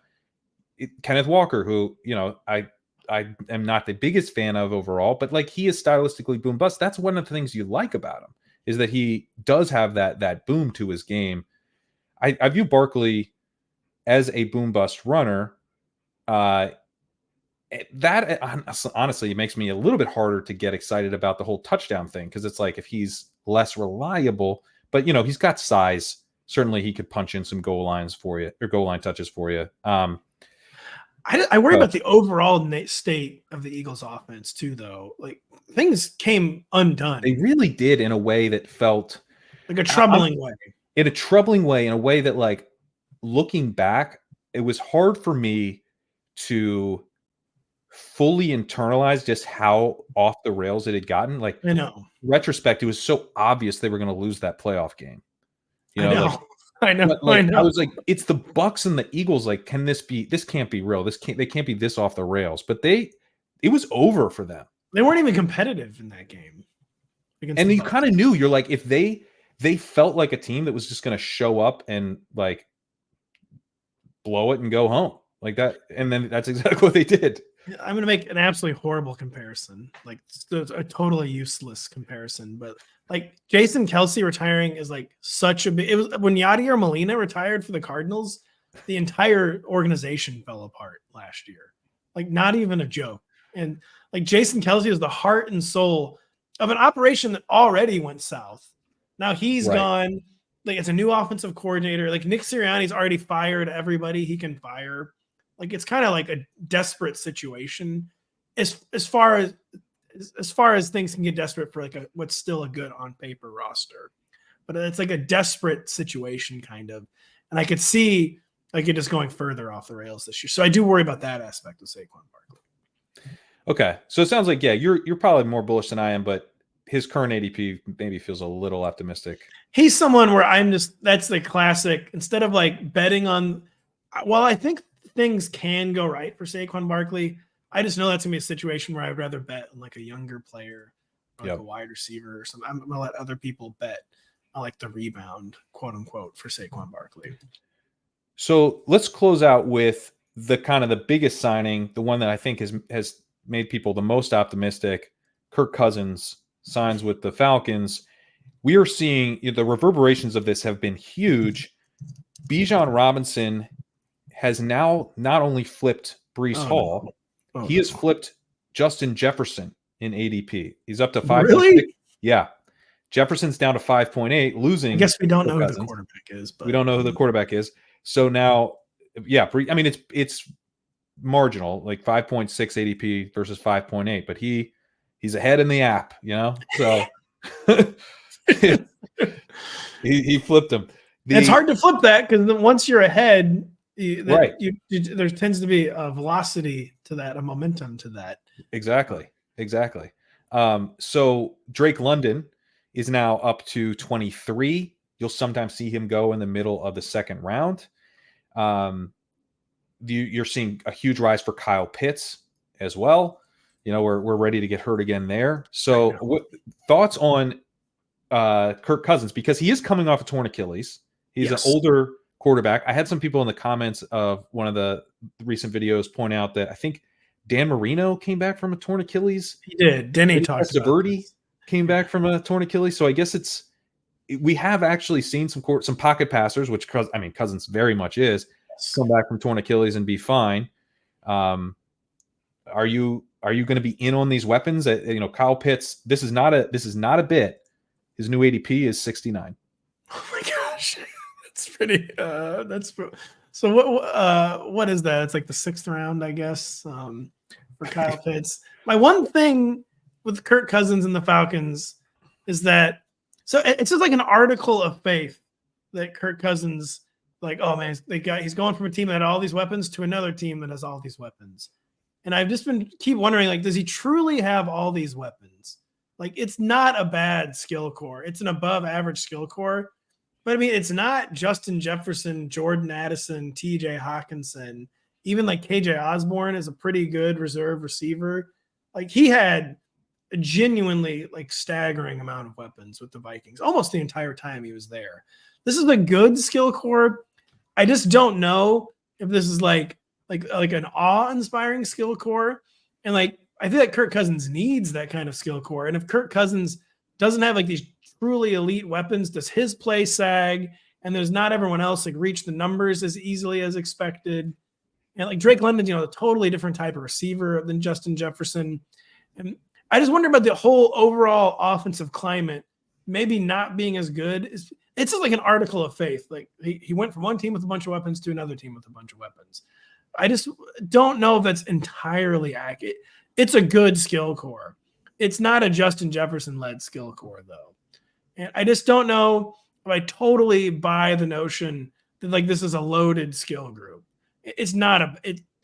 Speaker 1: Kenneth Walker, who, I am not the biggest fan of overall, but like he is stylistically boom bust. That's one of the things you like about him, is that he does have that boom to his game. I view Barkley as a boom bust runner. That honestly makes me a little bit harder to get excited about the whole touchdown thing, because it's like if he's less reliable, but he's got size. Certainly he could punch in some goal lines for you, or goal line touches for you.
Speaker 2: I worry about the overall state of the Eagles offense too, though. Like things came undone.
Speaker 1: They really did, in a way that felt
Speaker 2: like a troubling way.
Speaker 1: In a troubling way, in a way that, like, looking back, it was hard for me to fully internalize just how off the rails it had gotten. Like,
Speaker 2: I know.
Speaker 1: In retrospect, it was so obvious they were going to lose that playoff game.
Speaker 2: I know.
Speaker 1: Like,
Speaker 2: I know.
Speaker 1: Like,
Speaker 2: I know.
Speaker 1: I was like, it's the Bucs and the Eagles. Like, this can't be real. They can't be this off the rails. But it was over for them.
Speaker 2: They weren't even competitive in that game.
Speaker 1: And you kind of knew, you're like, if they they felt like a team that was just going to show up and like blow it and go home like that. And then that's exactly what they did.
Speaker 2: I'm going to make an absolutely horrible comparison, like a totally useless comparison, but like Jason Kelce retiring is like such a big, it was when Yadier Molina retired for the Cardinals, the entire organization fell apart last year. Like not even a joke. And like Jason Kelce is the heart and soul of an operation that already went south. Now he's gone. Like it's a new offensive coordinator. Like Nick Sirianni's already fired everybody he can fire. Like it's kind of like a desperate situation as far as things can get desperate for like what's still a good on paper roster. But it's like a desperate situation kind of. And I could see like it just going further off the rails this year. So I do worry about that aspect of Saquon Barkley.
Speaker 1: Okay. So it sounds like, yeah, you're probably more bullish than I am, but his current ADP maybe feels a little optimistic.
Speaker 2: He's someone where that's the classic, instead of like betting on, well, I think things can go right for Saquon Barkley. I just know that's gonna be a situation where I'd rather bet on like a younger player, or like a wide receiver or something. I'm gonna let other people bet on like the rebound, quote unquote, for Saquon Barkley.
Speaker 1: So let's close out with the kind of the biggest signing, the one that I think has made people the most optimistic. Kirk Cousins signs with the Falcons. We are seeing the reverberations of this have been huge. Bijan Robinson has now not only flipped Breece Hall, he has flipped Justin Jefferson in ADP. He's up to 5.6.
Speaker 2: Really?
Speaker 1: Yeah. Jefferson's down to 5.8, losing.
Speaker 2: I guess we don't know who the quarterback is. But
Speaker 1: we don't know who the quarterback is. So now, yeah, I mean, it's marginal, like 5.6 ADP versus 5.8, but he's ahead in the app, So he flipped him.
Speaker 2: It's hard to flip that because once you're ahead,
Speaker 1: right,
Speaker 2: there tends to be a velocity to that, a momentum to that.
Speaker 1: Exactly. So Drake London is now up to 23. You'll sometimes see him go in the middle of the second round. You're seeing a huge rise for Kyle Pitts as well. We're ready to get hurt again there. So what thoughts on Kirk Cousins? Because he is coming off a torn Achilles. He's an older quarterback. I had some people in the comments of one of the recent videos point out that I think Dan Marino came back from a torn Achilles.
Speaker 2: He did. Denny talked about
Speaker 1: Daugherty came back from a torn Achilles. So I guess we have actually seen some pocket passers, which Cousins very much is, come back from torn Achilles and be fine. Are you going to be in on these weapons? Kyle Pitts. This is not a bit. His new ADP is 69.
Speaker 2: Oh my gosh, that's pretty. So what is that? It's like the 6th round, I guess, for Kyle Pitts. My one thing with Kirk Cousins and the Falcons is that, so it's just like an article of faith that Kirk Cousins, like, oh man, he's going from a team that had all these weapons to another team that has all these weapons. And I've just keep wondering, like, does he truly have all these weapons? Like, it's not a bad skill core. It's an above average skill core. But I mean, it's not Justin Jefferson, Jordan Addison, TJ Hawkinson, even like KJ Osborne is a pretty good reserve receiver. Like, he had a genuinely like staggering amount of weapons with the Vikings almost the entire time he was there. This is a good skill core. I just don't know if this is like an awe-inspiring skill core. And like, I feel like Kirk Cousins needs that kind of skill core. And if Kirk Cousins doesn't have like these truly elite weapons, does his play sag? And there's not everyone else like reach the numbers as easily as expected. And like Drake London, a totally different type of receiver than Justin Jefferson. And I just wonder about the whole overall offensive climate maybe not being as good. It's just like an article of faith. Like he went from one team with a bunch of weapons to another team with a bunch of weapons. I just don't know if that's entirely accurate. It's a good skill core. It's not a Justin Jefferson-led skill core, though. And I just don't know if I totally buy the notion that like this is a loaded skill group. It's not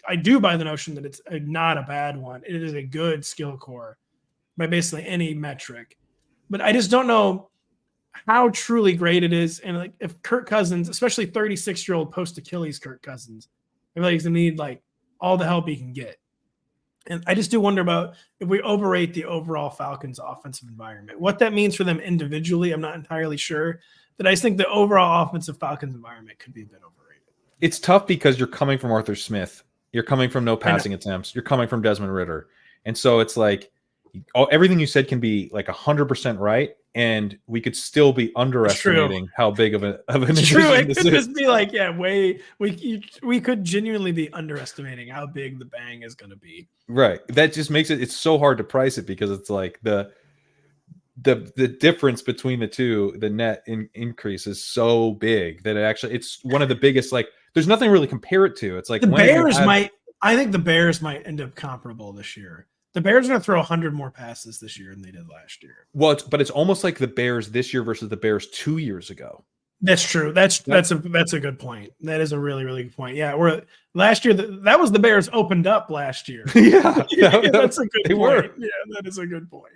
Speaker 2: I do buy the notion that it's not a bad one. It is a good skill core by basically any metric. But I just don't know how truly great it is. And like if Kirk Cousins, especially 36-year-old post-Achilles Kirk Cousins, I feel like he's going to need like all the help he can get. And I just do wonder about if we overrate the overall Falcons offensive environment, what that means for them individually. I'm not entirely sure. But I just think the overall offensive Falcons environment could be a bit overrated.
Speaker 1: It's tough because you're coming from Arthur Smith. You're coming from no passing attempts. You're coming from Desmond Ridder. And so it's like everything you said can be like 100% right. And we could still be underestimating how big of an
Speaker 2: true. It could just be like, we could genuinely be underestimating how big the bang is going to be.
Speaker 1: Right. That just makes it's so hard to price it because it's like the difference between the two, the net increase is so big that it's one of the biggest. Like, there's nothing really compare it to. It's like
Speaker 2: I think the Bears might end up comparable this year. The Bears are going to throw 100 more passes this year than they did last year.
Speaker 1: Well, but it's almost like the Bears this year versus the Bears 2 years ago.
Speaker 2: That's true. That's a good point. That is a really, really good point. Yeah, we're last year that was the Bears opened up last year.
Speaker 1: Yeah,
Speaker 2: that's a good point. Yeah, that is a good point.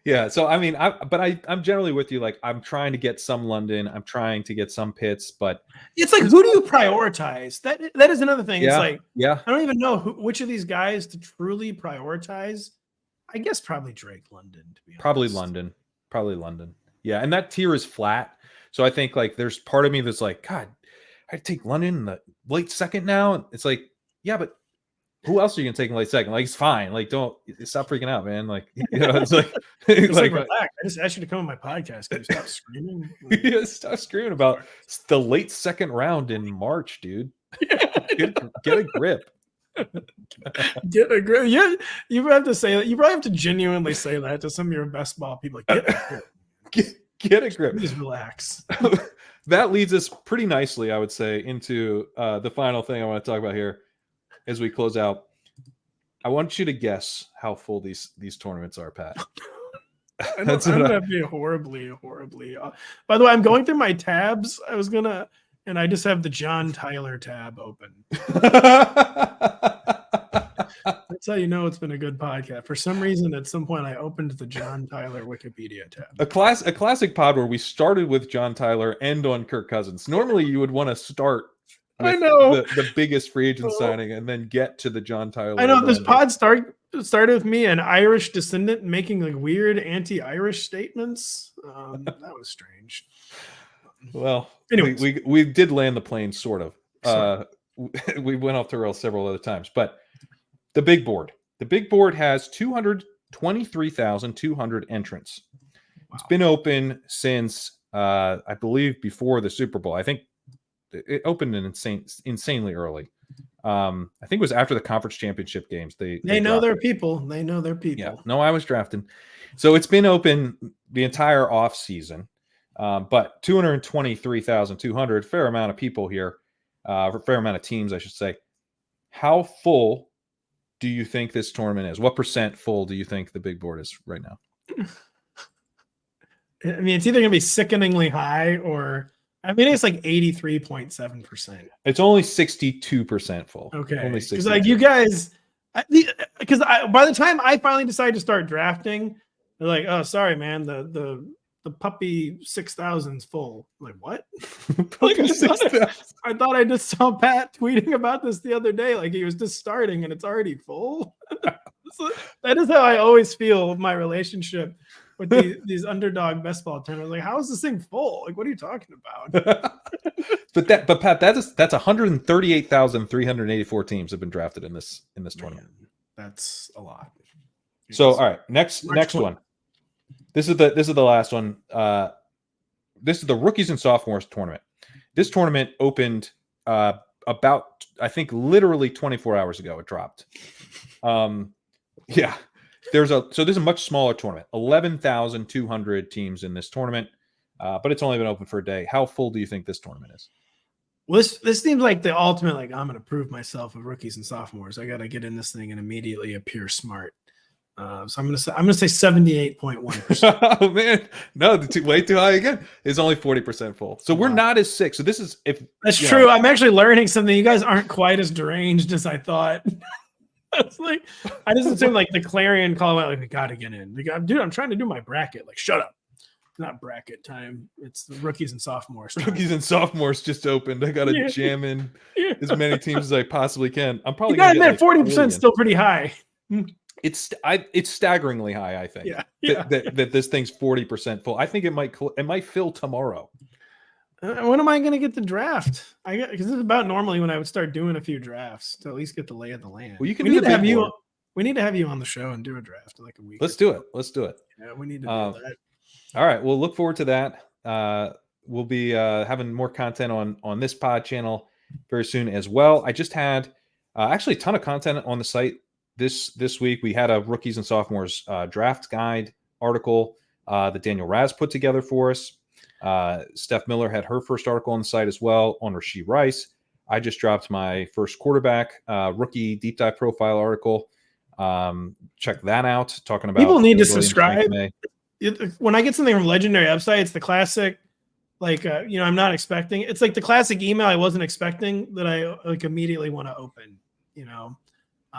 Speaker 1: Yeah, so I mean, I'm generally with you. Like, I'm trying to get some London, I'm trying to get some Pitts, but
Speaker 2: it's like, who do you prioritize? That is another thing.
Speaker 1: Yeah,
Speaker 2: it's like, I don't even know which of these guys to truly prioritize. I guess probably Drake London, to be honest.
Speaker 1: Probably London. Yeah, and that tier is flat. So I think like there's part of me that's like, God, I take London in the late second now. And it's like, yeah, but who else are you gonna take in late second? Like, it's fine. Like, don't stop freaking out, man. Like, it's like,
Speaker 2: relax. I just asked you to come on my podcast. Can you stop screaming?
Speaker 1: Stop screaming about the late second round in March, dude. Get a grip.
Speaker 2: Get a grip. Yeah, you have to say that. You probably have to genuinely say that to some of your best ball people. Like,
Speaker 1: get a grip.
Speaker 2: Just relax.
Speaker 1: That leads us pretty nicely, I would say, into the final thing I want to talk about here as we close out. I want you to guess how full these tournaments are, Pat.
Speaker 2: I'm gonna be horribly. By the way, I'm going through my tabs. And I just have the John Tyler tab open. That's how you know it's been a good podcast. For some reason, at some point, I opened the John Tyler Wikipedia tab.
Speaker 1: A classic pod where we started with John Tyler and on Kirk Cousins. Normally, you would want to start with the biggest free agent signing and then get to the John Tyler.
Speaker 2: I know this pod started with me, an Irish descendant, making like weird anti-Irish statements. That was strange.
Speaker 1: Well, we did land the plane, sort of. We went off the rails several other times, but the big board has 223,200 entrants. Wow. It's been open since I believe before the Super Bowl. I think it opened insanely early. I think it was after the conference championship games. They
Speaker 2: know their people. They know their people.
Speaker 1: Yeah. No, I was drafting. So it's been open the entire off season. But 223,200, fair amount of people here, fair amount of teams, I should say. How full do you think this tournament is? What % full do you think the big board is right now?
Speaker 2: I mean, it's either going to be sickeningly high or, I mean, it's like 83.7%.
Speaker 1: It's only 62% full.
Speaker 2: Okay. Because like you guys, because by the time I finally decided to start drafting, they're like, oh, sorry, man, the puppy 6,000's full. I'm like, what? Like, I thought I just saw Pat tweeting about this the other day. Like, he was just starting and it's already full. So that is how I always feel with my relationship with these underdog best ball tournaments. Like, how is this thing full? Like, what are you talking about?
Speaker 1: but Pat, that's 138,384 teams have been drafted in this tournament.
Speaker 2: That's a lot.
Speaker 1: So, all right, next one. This is the last one. This is the rookies and sophomores tournament. This tournament opened about, I think, literally 24 hours ago. It dropped. Yeah. So this is a much smaller tournament. 11,200 teams in this tournament, but it's only been open for a day. How full do you think this tournament is?
Speaker 2: Well, this seems like the ultimate. Like, I'm going to prove myself with rookies and sophomores. I got to get in this thing and immediately appear smart. So I'm gonna say 78.1%.
Speaker 1: Oh man, no, way too high again. It's only 40% full. So we're not as sick. So this is
Speaker 2: that's true. I'm actually learning something. You guys aren't quite as deranged as I thought. It's like I just assumed like the clarion call out like we got to get in. Like, dude, I'm trying to do my bracket. Like, shut up. not bracket time. It's the rookies and sophomores. Time.
Speaker 1: Rookies and sophomores just opened. I got to jam in as many teams as I possibly can. I'm probably going to get
Speaker 2: 40% still pretty high.
Speaker 1: It's staggeringly high. I think that this thing's 40% full. I think it might fill tomorrow.
Speaker 2: When am I going to get the draft? Because this is about normally when I would start doing a few drafts to at least get the lay of the land.
Speaker 1: Well, you can
Speaker 2: we need to have you on the show and do a draft in like a week.
Speaker 1: Let's do it.
Speaker 2: Yeah, we need to do that.
Speaker 1: All right, we'll look forward to that. We'll be having more content on this pod channel very soon as well. I just had actually a ton of content on the site this week. We had a rookies and sophomores draft guide article that Daniel Raz put together for us. Steph Miller had her first article on the site as well on Rashee Rice. I just dropped my first quarterback rookie deep dive profile article. Check that out. Talking about
Speaker 2: people need to subscribe. When I get something from Legendary Upside, it's the classic, I'm not expecting. It's like the classic email I wasn't expecting that I immediately want to open.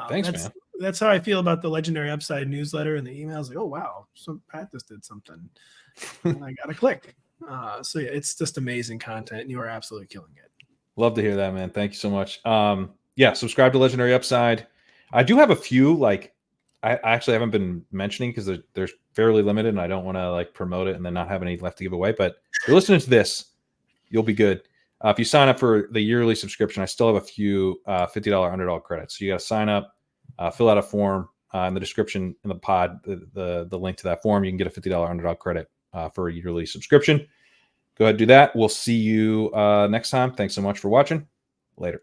Speaker 1: Thanks, man.
Speaker 2: That's how I feel about the Legendary Upside newsletter and the emails. Like, oh wow, Pat just did something. And I got to click. So yeah, it's just amazing content, and you are absolutely killing it.
Speaker 1: Love to hear that, man. Thank you so much. Subscribe to Legendary Upside. I do have a few I actually haven't been mentioning because they're fairly limited, and I don't want to promote it and then not have any left to give away. But if you're listening to this, you'll be good. If you sign up for the yearly subscription, I still have a few $50 Underdog credits. So you got to sign up, fill out a form in the description in the pod, the link to that form. You can get a $50 Underdog credit for a yearly subscription. Go ahead and do that. We'll see you next time. Thanks so much for watching. Later.